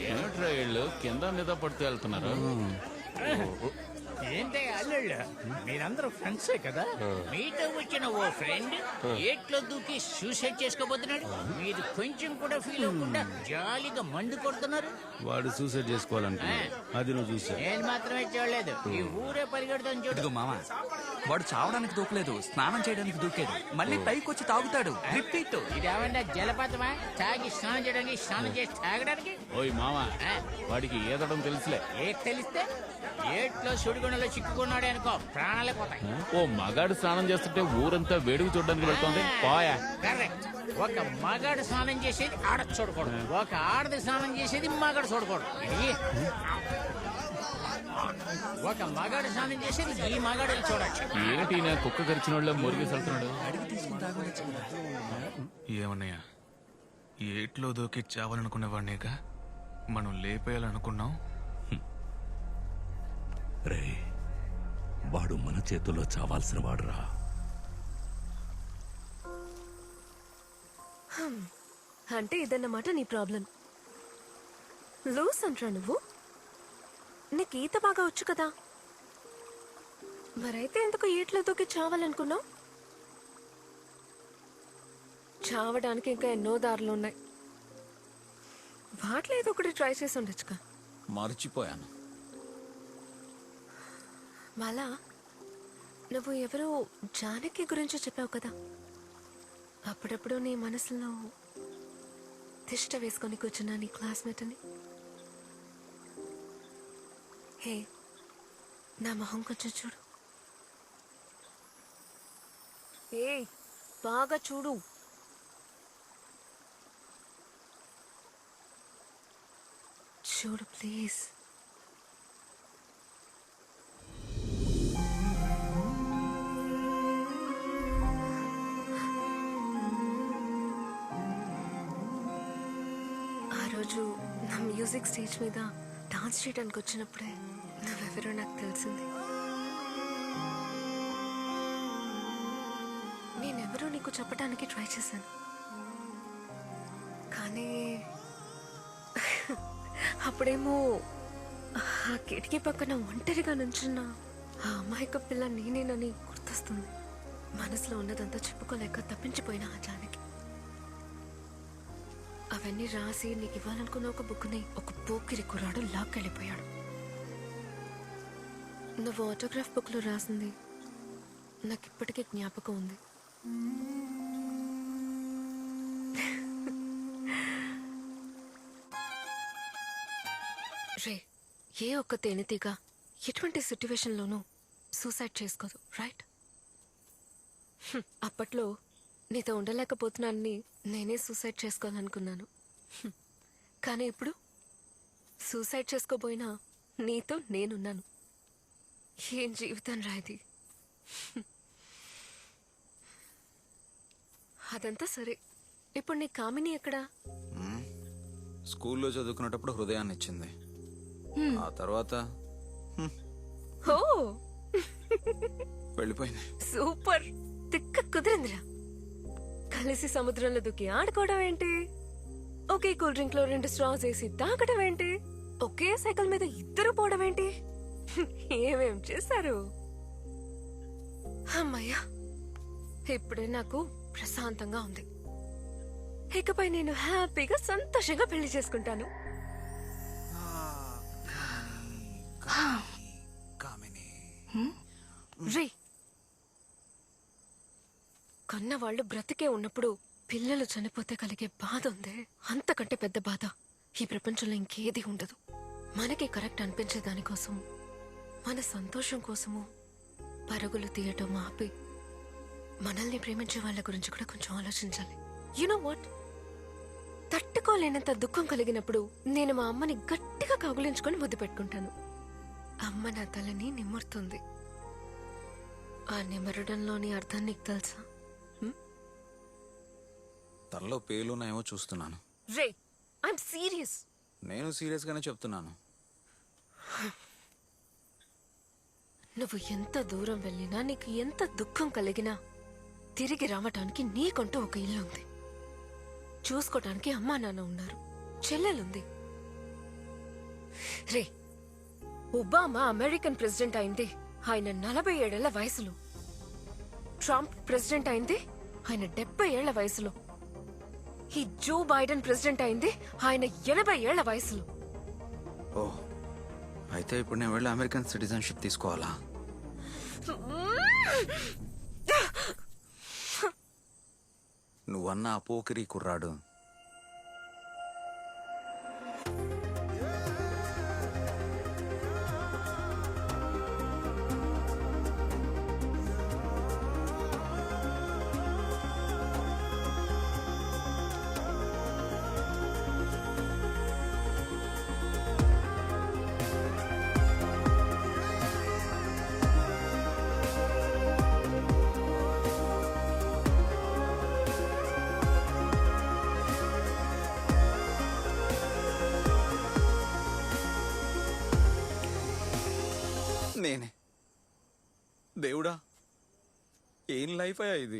ఏమిట్రా వీళ్ళు కింద మీద పడుతూ వెళ్తున్నారు? ఏంటే అల్లుళ్ళు, మీరందరూ ఫ్రెండ్సే కదా? మీతో వచ్చిన ఓ ఫ్రెండ్ ఏట్లో దూకి సూసైడ్ చేసుకోబోతున్నాడు. మీరు కొంచెం కూడా ఫీల్ అవ్వకుండా జాలీగా మందు కొడుతున్నారు. వాడు సూసైడ్ చేసుకోవాలనుకున్నాడు, అది నువ్వు చూసా. నేను మాత్రమే చూడలేదు, ఈ ఊరే పరిగెడతాను చూడు. మామ, వాడు చావడానికి దూకలేదు, స్నానం చేయడానికి దూకేది. మళ్ళీ పైకి వచ్చి తాగుతాడు. రిపీట్. ఇదేమన్నా జలపాతమా? తాగి స్నానం చేయడానికి, స్నానం చేసి తాగడానికి? ఓయ్ మామ, వాడికి ఏదడం తెలుసులే. ఏ తెలిస్తే ఏట్లో సుడిగుండలో చిక్కుకున్నాడు అనుకో, ప్రాణాలే పోతాయి. ఓ మగాడు స్నానం చేస్తుంటే ఊరంతా వేడుకు చూడడానికి వెళ్తుంది. పోయా. కరెక్ట్. ఒక మగాడు స్నానం చేసేది ఆడ చూడకూడదు, ఒక ఆడది స్నానం చేసేది మగాడు చూడకూడదు. ఒక మగాడు స్నానం చేసేది ఈ మగాడు చూడచ్చు. ఏంటి నా కుక్క గరిచిన వాళ్ళ మురిగేసి వెళ్తున్నాడు? ఏమన్నయ్యా, ఏట్లో దూకి చావాలనుకునేవాడినేగా మనం లేపేయాలనుకున్నాం. రే, వాడు మన చేతుల్లో చావాల్సిన వాడురా. అంటే ఇదన్నమాట నీ ప్రాబ్లం. లూస్ అంట్రా నువ్వు. నీకు ఈత బాగా వచ్చు కదా, మరైతే ఎందుకు ఈట్లో దూకి చావాలనుకున్నావు? చావడానికి ఇంకా ఎన్నో దారులు ఉన్నాయి. వాటిలో ఏదో ఒకటి ట్రై చేసి ఉండొచ్చుగా. మర్చిపోయాను. మాలా, నువ్వు ఎవరో జానకి గురించి చెప్పావు కదా, అప్పుడప్పుడు నీ మనసులో తిష్ట వేసుకొని కూర్చున్నా నీ క్లాస్మేట్ అని. హే, నా మొహం కొంచెం చూడు. ఏ, బాగా చూడు. చూడు ప్లీజ్. ఆ రోజు నా మ్యూజిక్ స్టేజ్ మీద డాన్స్ చేయడానికి వచ్చినప్పుడే నువ్వెవరో నాకు తెలిసింది. నేనెవరో నీకు చెప్పడానికి ట్రై చేశాను, కానీ అప్పుడేమో ఆ కిటికీ పక్కన ఒంటరిగా నుంచున్న ఆ అమాయక పిల్ల నేనేనని గుర్తొస్తుంది. మనసులో ఉన్నదంతా చెప్పుకోలేక తప్పించిపోయిన ఆ జానకి. అవన్నీ రాసి నీకు ఇవ్వాలనుకున్న ఒక బుక్ని ఒక పోకిరి కుర్రాడు లాక్కెళ్ళిపోయాడు. నువ్వు ఆటోగ్రాఫ్ బుక్లో రాసింది నాకు ఇప్పటికీ జ్ఞాపకం ఉంది. రే, ఏ ఒక్క తేనెతీగ ఎటువంటి సిట్యువేషన్లోనూ సూసైడ్ చేసుకోదు, రైట్? అప్పట్లో నీతో ఉండలేకపోతున్నానని నేనే సూసైడ్ చేసుకోవాలనుకున్నాను. కానీ ఇప్పుడు సూసైడ్ చేసుకోబోయినా నీతో నేనున్నాను. ఏం జీవితం రాది. అదంతా సరే, ఇప్పుడు నీ కామిని ఎక్కడా? స్కూల్లో చదువుకునేటప్పుడు హృదయాన్ని ఇచ్చింది. ఆ తర్వాత ఓ, వెళ్ళిపోయింది. సూపర్, తిక్క కుదిరిందిరా. కలిసి సముద్రంలో దూకి ఆడుకోవడం ఏంటి, ఒకే కూల్ డ్రింక్ లో 2 స్ట్రాస్ వేసి తాగడం ఏంటి, ఒకే సైకిల్ మీద ఇద్దరు పోవడం ఏంటి, ఏమేం చేశారు. అమ్మయ్యా, ఇప్పుడే నాకు ప్రశాంతంగా ఉంది. ఇకపై నేను హ్యాపీగా సంతోషంగా పెళ్లి చేసుకుంటాను. రే, కన్నవాళ్ళు బ్రతికే ఉన్నప్పుడు పిల్లలు చనిపోతే కలిగే బాధ ఉందే, అంతకంటే పెద్ద బాధ ఈ ప్రపంచంలో ఇంకేది ఉండదు. మనకి కరెక్ట్ అనిపించే దానికోసం, మన సంతోషం కోసము పరుగులు తీయటం ఆపి మనల్ని ప్రేమించే వాళ్ళ గురించి కూడా కొంచెం ఆలోచించాలి. యు నో వాట్, తట్టుకోలేనంత దుఃఖం కలిగినప్పుడు నేను మా అమ్మని గట్టిగా కౌగిలించుకొని ముద్దు పెట్టుకుంటాను. అమ్మ నా తలని నిమురుతుంది. ఆ నిమరడంలోని అర్థం నీకు తెలుసా? తనలో పేలున్నాయేమో చూస్తున్నాను. రే, ఐఎమ్ సీరియస్. నేను సీరియస్ గానే చెప్తున్నాను. నువ్వు ఎంత దూరం వెళ్ళినా, నీకు ఎంత దుఃఖం కలిగినా తిరిగి రావటానికి నీకంటూ ఒక ఇల్లు ఉంది. చూసుకోటానికి అమ్మా నాన్న ఉన్నారు, చెల్లెలుంది. రే, ఒబామా అమెరికన్ ప్రెసిడెంట్ అయింది ఆయన 47 ఏళ్ల వయసులో. ట్రంప్ ప్రెసిడెంట్ అయింది ఆయన 70 ఏళ్ల వయసులో. ఈ జో బైడెన్ ప్రెసిడెంట్ అయింది ఆయన 80 ఏళ్ల వయసులో. ఓ, అయితే ఇప్పుడు నేను వెళ్ళి అమెరికన్ సిటిజన్షిప్ తీసుకోవాలా? నువ్వన్న ఆ పోకిరి కుర్రాడు నేనే. దేవుడా, ఏం లైఫ్ అయ్యా ఇది?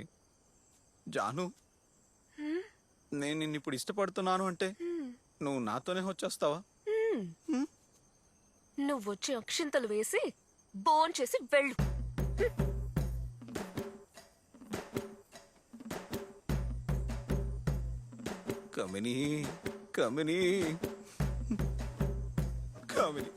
జాను, నేను నిన్ను ఇప్పుడు ఇష్టపడుతున్నాను అంటే నువ్వు నాతోనే వచ్చేస్తావా? నువ్వొచ్చి అక్షింతలు వేసి బోన్ చేసి వెళ్ళు. కమిని కమిని కామిని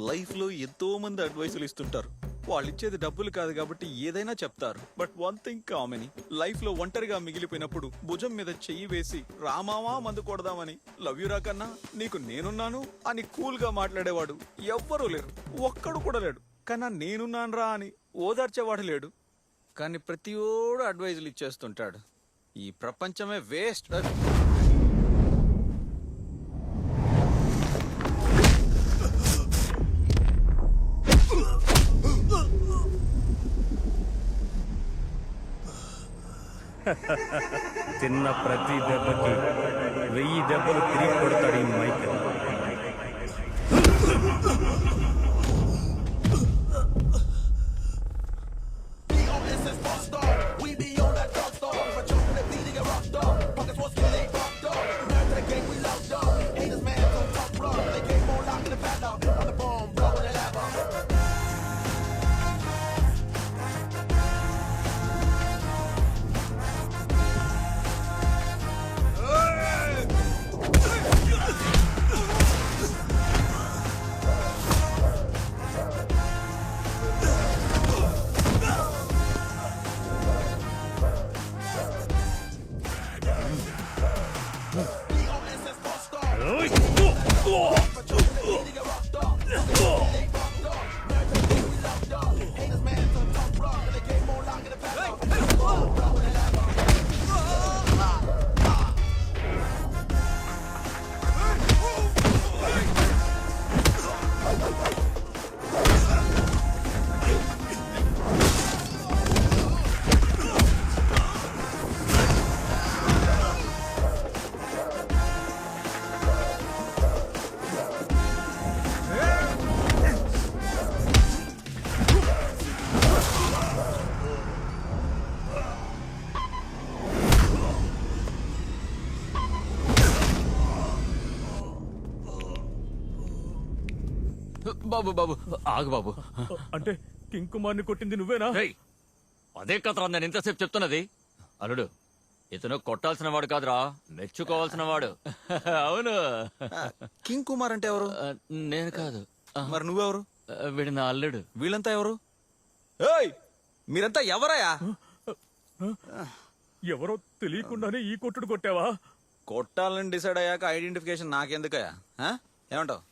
లైఫ్లో ఎంతో మంది అడ్వైసులు ఇస్తుంటారు. వాళ్ళు ఇచ్చేది డబ్బులు కాదు కాబట్టి ఏదైనా చెప్తారు. But one thing Kamini, life లో ఒంటరిగా మిగిలిపోయినప్పుడు భుజం మీద చెయ్యి వేసి రామావా మందు కొడదామని, లవ్ యూ రా కన్నా నీకు నేనున్నాను అని కూల్ గా మాట్లాడేవాడు ఎవ్వరూ లేరు. ఒక్కడు కూడా లేడు. కన్నా నేనున్నాను రా అని ఓదార్చేవాడు లేడు. కానీ ప్రతి ఓడు అడ్వైజులు ఇచ్చేస్తుంటాడు. ఈ ప్రపంచమే వేస్ట్. తిన్న ప్రతి దెబ్బకి 1000 దెబ్బలు తిరిగి కొడతాడు ఈ మైకేల్. బాబు బాబు ఆగు బాబు. అంటే కింగ్ కుమార్ ని కొట్టింది నువ్వేనా? అదే కదరా నేను ఇంతసేపు చెప్తున్నది. అల్లుడు, ఇతను కొట్టాల్సిన వాడు కాదురా, మెచ్చుకోవాల్సిన వాడు. అవును. కింగ్ కుమార్ అంటే ఎవరు? నేను కాదు. మరి నువ్వెవరు? వీడు నా అల్లుడు. వీళ్ళంతా ఎవరు? ఏయ్, మీరంతా ఎవరయ్యా? ఎవరో తెలియకుండానే ఈ కొట్టుడు కొట్టావా? కొట్టాలని డిసైడ్ అయ్యాక ఐడెంటిఫికేషన్ నాకెందుకయ్యా? ఏమంటావు?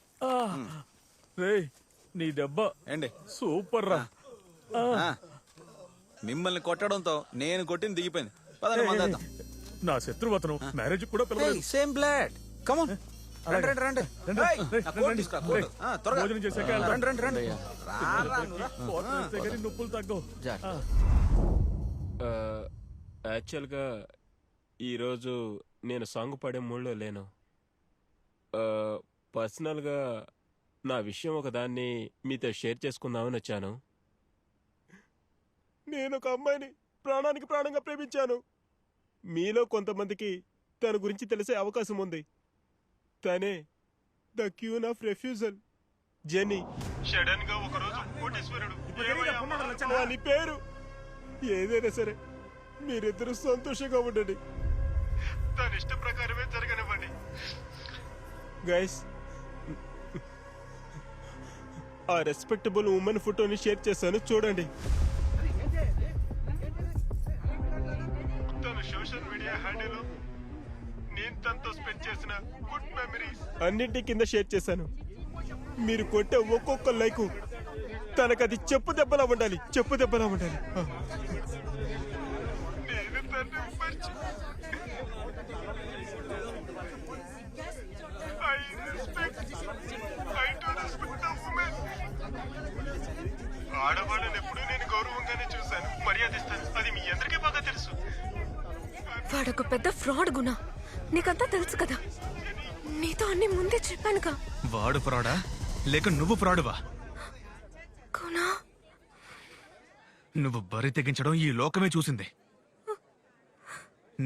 రేయ్, నీ దెబ్బ ఏంటి సూపర్ రా. మిమ్మల్ని కొట్టడంతో నేను కొట్టింది దిగిపోయింది. పదండి, మందేద్దాం. నా శత్రువు అతను. మ్యారేజ్ కూడా పిలవలేదు. Same blood. కమ్ ఆన్, రండి రండి రండి. ఏయ్, నా కోట్ తీసుకురా, కోట్. త్వరగా. భోజనం చేశాక రండి రండి రండి. నొప్పులు తగ్గవు. యాక్చువల్గా ఈరోజు నేను సాంగ్ పాడే మూడ్లో లేను. పర్సనల్గా నా విషయం ఒకదాన్ని మీతో షేర్ చేసుకుందామని వచ్చాను. నేను ఒక అమ్మాయిని ప్రాణానికి ప్రాణంగా ప్రేమించాను. మీలో కొంతమందికి తన గురించి తెలిసే అవకాశం ఉంది. తనే the queen of refusal, Jenny. Sudden గా ఒకరోజు కోటేశ్వరుడు అని పేరు. ఏదైనా సరే మీరిద్దరూ సంతోషంగా ఉండండి. తన ఇష్ట ప్రకారమే జరగనివ్వండి. గైస్, ఆ రెస్పెక్టబుల్ ఉమెన్ ఫోటోని షేర్ చేశాను, చూడండి. తన సోషల్ మీడియా హ్యాండిల్ నేను తనతో స్పెండ్ చేసిన గుడ్ మెమరీస్ అన్నింటి కింద షేర్ చేశాను. మీరు కొట్టే ఒక్కొక్క లైకు తనకది చెప్పు దెబ్బలా ఉండాలి, చెప్పు దెబ్బలా ఉండాలి. నేను తను మర్చి ఆడవాళ్ళని ఎప్పుడు నేను గౌరవంగానే చూశాను, మర్యాదిస్తాను. అది మీ అందరికీ బాగా తెలుసు. వాడొక పెద్ద ఫ్రాడ్ గుణ, నీకంతా తెలుసు కదా. నీతో అన్ని ముందే చెప్పానుగా. వాడు ఫ్రాడా లేక నువ్వు ఫ్రాడువా? గుణా, నువ్వు బరి తెగించడం ఈ లోకమే చూసింది.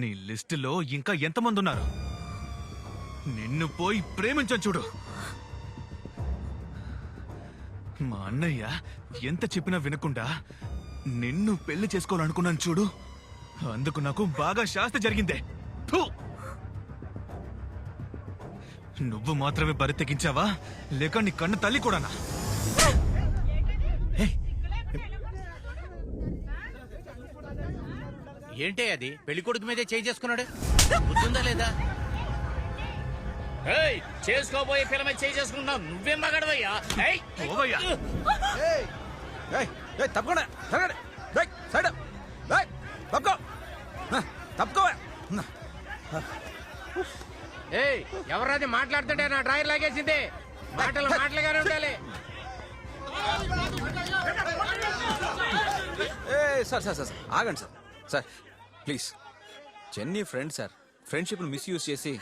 నీ లిస్టులో ఇంకా ఎంతమంది ఉన్నారు? నిన్ను పోయి ప్రేమించని చూడు. మా అన్నయ్య ఎంత చెప్పినా వినకుండా నిన్ను పెళ్లి చేసుకోవాలనుకున్నాను చూడు. అందుకు నాకు బాగా శాస్తి జరిగిందే. నువ్వు మాత్రమే బరి తెగించావా లేక నీ కన్ను తల్లి కూడానా? ఏంటే అది పెళ్లి కొడుకు మీదే చేయి చేసుకున్నాడు? గుర్తుందా లేదా? చేసుకోబోయే పిల్ల మీద చేయి చేసుకుంటున్నావు, నువ్వేం మగడవయ్యా? తప్పకుండా తప్పుకో. ఎవరది మాట్లాడుతుంటే నా డ్రాయర్ లాగేసింది. మాటలు మాటలుగానే ఉండాలి. సార్ సార్ సార్ ఆగండి sir. Sir please, Jenny friend sir. ఫ్రెండ్షిప్ను మిస్యూజ్ చేసి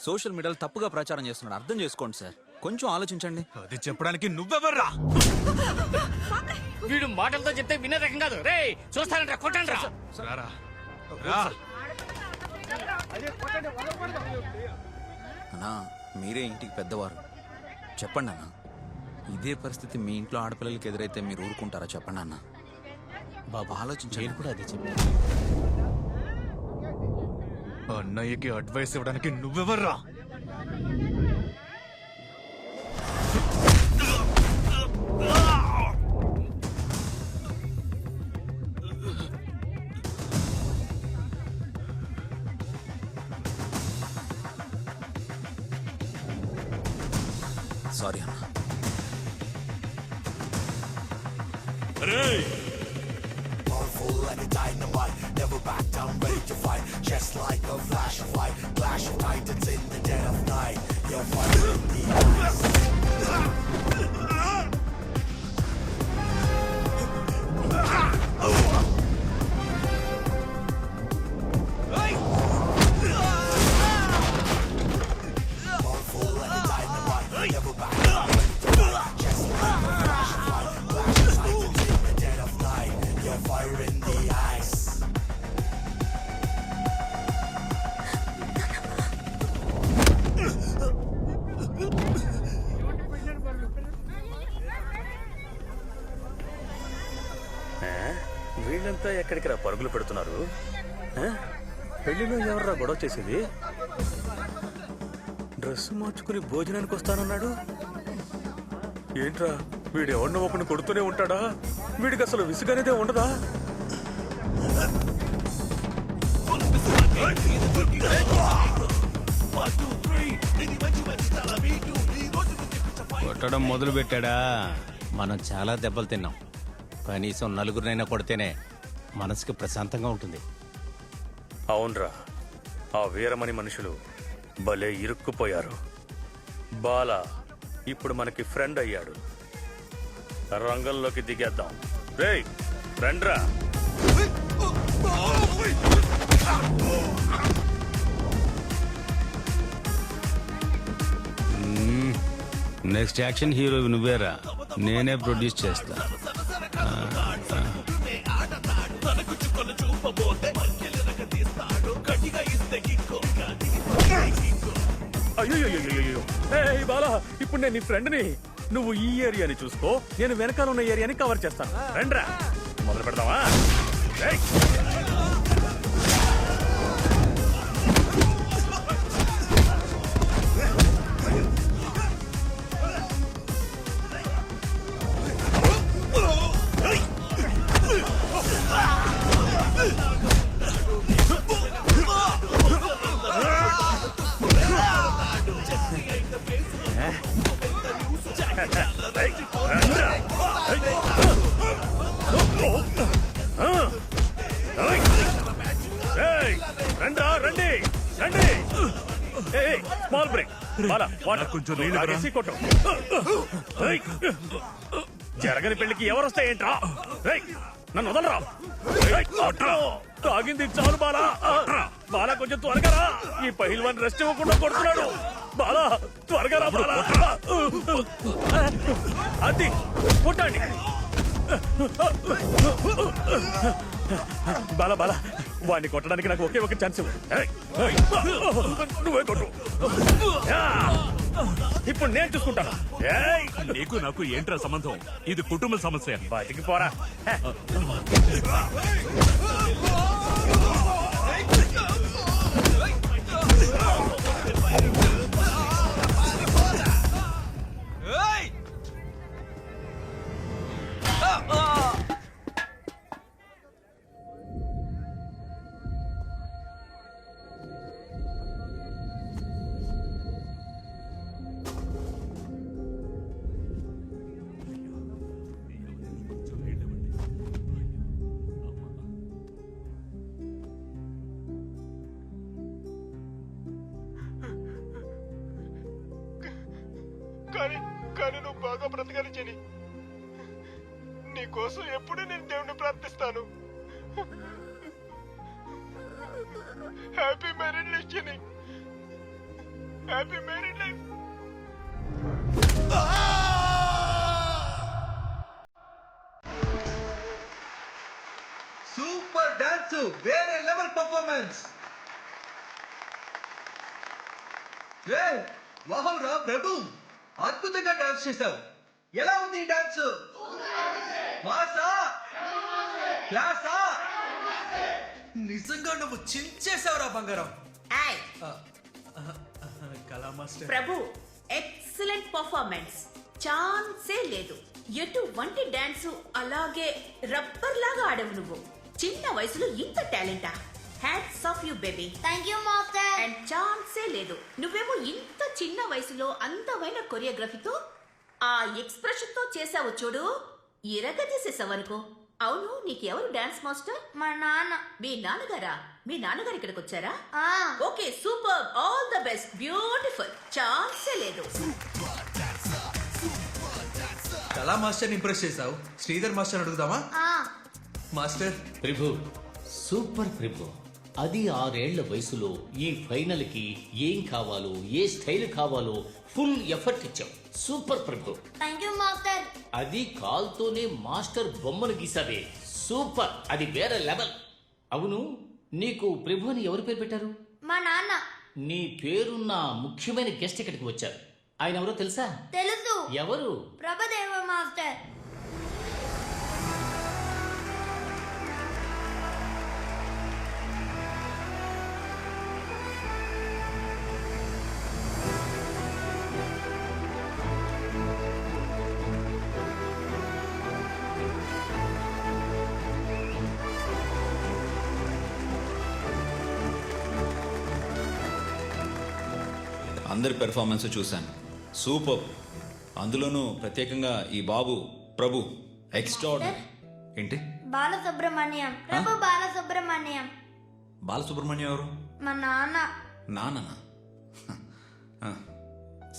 సోషల్ మీడియాలో తప్పుగా ప్రచారం చేస్తున్నాడు. అర్థం చేసుకోండి సార్, కొంచెం ఆలోచించండి. అది చెప్పడానికి నువ్వెవర్రా? వీడు మాటలతో చెప్తే వినే రకం కాదు. రే చూస్తానంట, కొట్టండి రా. అన్నా మీరే ఇంటికి పెద్దవారు, చెప్పండి అన్న. ఇదే పరిస్థితి మీ ఇంట్లో ఆడపిల్లలకి ఎదురైతే మీరు ఊరుకుంటారా? చెప్పండి అన్న. బాబా ఆలోచించండి. కూడా అదే చెప్పాను. అన్నయ్యకి అడ్వైస్ ఇవ్వడానికి నువ్వెవర్రా? సారీ అన్న. Never back down, ready to fight. Just like a flash of light, clash of titans in the dead of night. You're fighting the ice. Powerful like a dynamite. Never back down, ready to fight. Just like a flash of light, clash of titans in the dead of night. You're firing the ice. వీళ్ళంతా ఎక్కడికి రా పరుగులు పెడుతున్నారు? పెళ్లిలో ఎవర్రా గొడవ చేసేది? డ్రెస్ మార్చుకుని భోజనానికి వస్తానన్నాడు. ఏంట్రా వీడు ఎవరినో ఒకరిని కొడుతూనే ఉంటాడా? వీడికి అసలు విసుగనేదే ఉండదా? కొట్టడం మొదలు పెట్టాడా? మనం చాలా దెబ్బలు తిన్నాం. కనీసం నలుగురినైనా కొడితేనే మనసుకి ప్రశాంతంగా ఉంటుంది. అవునరా, ఆ వీరమణి మనుషులు భలే ఇరుక్కుపోయారు. బాల ఇప్పుడు మనకి ఫ్రెండ్ అయ్యాడు. రంగంలోకి దిగేద్దాం. రేయ్ రండ్రా. నెక్స్ట్ యాక్షన్ హీరో నువ్వేరా, నేనే ప్రొడ్యూస్ చేస్తా. అయ్యో బాలా, ఇప్పుడు నేను నీ ఫ్రెండ్ని. నువ్వు ఈ ఏరియాని చూసుకో, నేను వెనకాల ఉన్న ఏరియాని కవర్ చేస్తాను. రండ్రా మొదలు పెడదామా? రండి రండి. Small break. కొంచెం జరగని పెళ్లికి ఎవరు వస్తాయేంట్రా? నన్ను వదలరా. తాగింది చాలు బాలా. బాలా కొంచెం త్వరగా రా. ఈ పహిల్వాన్ రెస్ట్ ఇవ్వకుండా కొడుతున్నాడు. బాలా త్వరగా రా బాలా. అది కొట్టండి. బాలా బాలా, వాడిని కొట్టడానికి నాకు ఒకే ఒక ఛాన్స్. నువ్వే కొట్టు. ఇప్పుడు నేను చూసుకుంటాను. నీకు నాకు ఏంట్రా సంబంధం? ఇది కుటుంబ సమస్య. బయటికి పోరా. కానీ కానీ నువ్వు బాగా బ్రతకాలి జెనీ. నీకోసం ఎప్పుడూ నేను దేవుణ్ణి ప్రార్థిస్తాను. Happy married life Jenny. Happy married life. Super dance, వేరే లెవెల్ పర్ఫార్మెన్స్. వాహం రా ప్రభు, అద్భుతంగా డాన్స్ చేశావు. ఎలా ఉంది ఈ డాన్స్? మాసా క్లాసా? నిజంగా నువ్వు చించేశావురా బంగారం. కళా మాస్టర్. ప్రభు, ఎక్సలెంట్ పర్ఫార్మెన్స్, ఛాన్సే లేదు. ఎటువంటి డాన్స్ అలాగే రబ్బర్ లాగా ఆడవు నువ్వు. చిన్న వయసులో ఇంత టాలెంటా? Hats off you baby. Thank you master. And ఛాన్సే లేదు. నువ్వేమో ఇంత చిన్న వయసులో అందమైన కొరియోగ్రఫీతో ఆ ఎక్స్ప్రెషన్ తో చేసావు చూడు, ఇరగదీసేసావు అనుకో. అవును, నీకెవరు డాన్స్ మాస్టర్? మా నాన్న. మీ నాన్నగారా? మీ నాన్నగారు ఇక్కడికి వచ్చారా? ఆ. Okay, super, all the best, beautiful, ఛాన్సే లేదు. కళా మాస్టర్ ఇంప్రెస్ చేశావు. శ్రీధర్ మాస్టర్ అడుగుదామా? మాస్టర్. ప్రభు, సూపర్ ప్రభు. అది 6 ఏళ్ల వయసులో ఈ ఫైనల్ కి ఏం కావాలో, ఏ స్టైల్ కావాలో ఫుల్ ఎఫర్ట్ ఇచ్చావు. సూపర్ ప్రభు. Thank you master. అది కాల్తోనే మాస్టర్ బొమ్మను గీసావే, సూపర్. అది వేరే లెవెల్. అవును, నీకు ప్రభు అని ఎవరు పేరు పెట్టారు? మా నాన్న. నీ పేరున్న ముఖ్యమైన గెస్ట్ ఇక్కడికి వచ్చారు. ఆయన ఎవరో తెలుసా? తెలుసు. ఎవరు? ప్రభుదేవ మాస్టర్. అందరి పెర్ఫార్మెన్స్ చూశాను, సూపర్. అందులోనూ ప్రత్యేకంగా ఈ బాబు ప్రభు ఎక్స్ట్రార్డినరీ. ఏంటి? బాలసుబ్రహ్మణ్యం. ప్రభు బాలసుబ్రహ్మణ్యం. బాలసుబ్రహ్మణ్యం ఎవరు? మా నాన్న. నాన్న.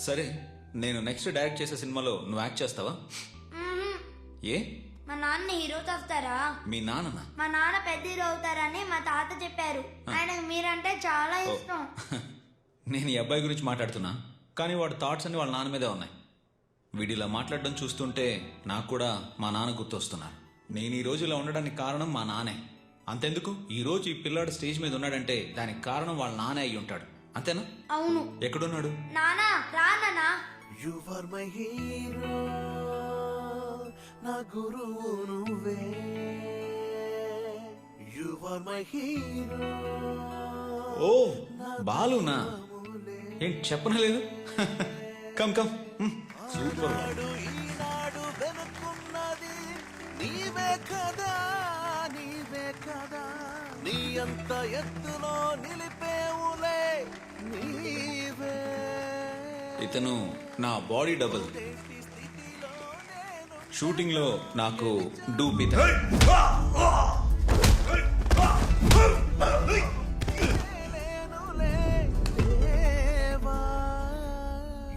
సరే, నేను నెక్స్ట్ డైరెక్ట్ చేసే సినిమాలో నువ్వు యాక్ట్ చేస్తావా? ఏ? మా నాన్న హీరో చేస్తారా? మీ నాన్న? మా నాన్న పెద్ద హీరో అవుతారని మా తాత చెప్పారు. ఆయనకు మీరంటే చాలా ఇష్టం. నేను ఈ అబ్బాయి గురించి మాట్లాడుతున్నా, కానీ వాడి థాట్స్ అన్ని వాళ్ళ నాన్న మీదే ఉన్నాయి. వీడిలా మాట్లాడడం చూస్తుంటే నాకు కూడా మా నాన్న గుర్తొస్తున్నారు. నేను ఈ రోజు ఇలా ఉండడానికి కారణం మా నాన్నే. అంతెందుకు, ఈ రోజు ఈ పిల్లాడు స్టేజ్ మీద ఉన్నాడంటే దానికి కారణం వాళ్ళ నాన్న అయి ఉంటాడు. అంతేనా? అవును. ఎక్కడున్నాడు? నానా రా నానా. You are my hero, నా గురువు నువ్వే. You are my hero. ఓ బాలునా? ఏంటి చెప్పనే లేదు? Come come. సూపర్. ఈనాడు వెనుకున్నది నీవే కదా, నీవే కదా. నీ అంత ఎత్తులో నిలిపేవులే నీవే. ఇతను నా బాడీ డబుల్. షూటింగ్ లో నాకు డూప్ ఇతను.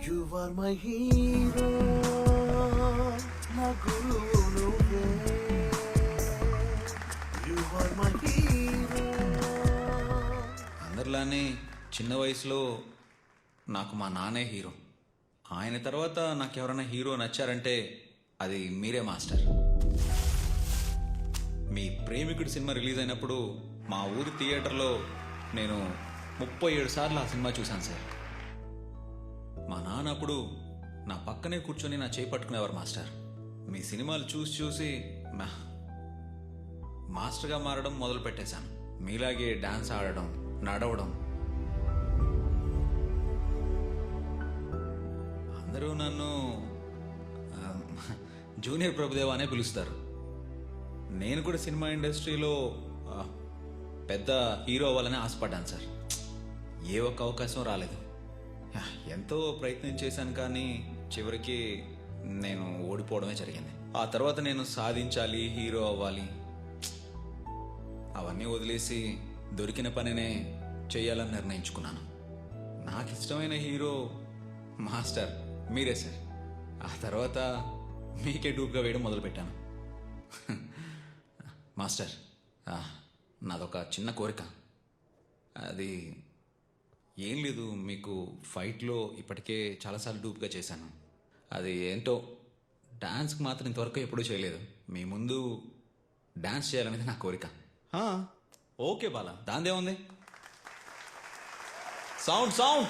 You are my hero, నా గురువు నువ్వే. You are my hero. అందరిలానే చిన్న వయసులో నాకు మా నాన్నే హీరో. ఆయన తర్వాత నాకు ఎవరైనా హీరో నచ్చారంటే అది మీరే మాస్టర్. మీ ప్రేమికుడు సినిమా రిలీజ్ అయినప్పుడు మా ఊరి థియేటర్లో నేను 37 సార్లు ఆ సినిమా చూశాను సార్. మా నాన్న అప్పుడు నా పక్కనే కూర్చొని నా చేయి పట్టుకునేవారు మాస్టర్. మీ సినిమాలు చూసి చూసి మాస్టర్గా మారడం మొదలు పెట్టేశాను. మీలాగే డాన్స్ ఆడడం, నడవడం. అందరూ నన్ను జూనియర్ ప్రభుదేవ అనే పిలుస్తారు. నేను కూడా సినిమా ఇండస్ట్రీలో పెద్ద హీరో అవ్వాలని ఆశపడ్డాను సార్. ఏ ఒక్క అవకాశం రాలేదు. ఎంతో ప్రయత్నం చేశాను, కానీ చివరికి నేను ఓడిపోవడమే జరిగింది. ఆ తర్వాత నేను సాధించాలి, హీరో అవ్వాలి, అవన్నీ వదిలేసి దొరికిన పనినే చేయాలని నిర్ణయించుకున్నాను. నాకు ఇష్టమైన హీరో మాస్టర్ మీరే సార్. ఆ తర్వాత మీకే డూప్గా వేయడం మొదలుపెట్టాను. మాస్టర్, నాదొక చిన్న కోరిక. అది ఏం లేదు, మీకు ఫైట్లో ఇప్పటికే చాలాసార్లు డూప్గా చేశాను. అది ఏంటో డాన్స్కి మాత్రం ఇంతవరకు ఎప్పుడూ చేయలేదు. మీ ముందు డాన్స్ చేయాలనేది నా కోరిక. ఓకే బాలా, దాందే ఉంది. Sound sound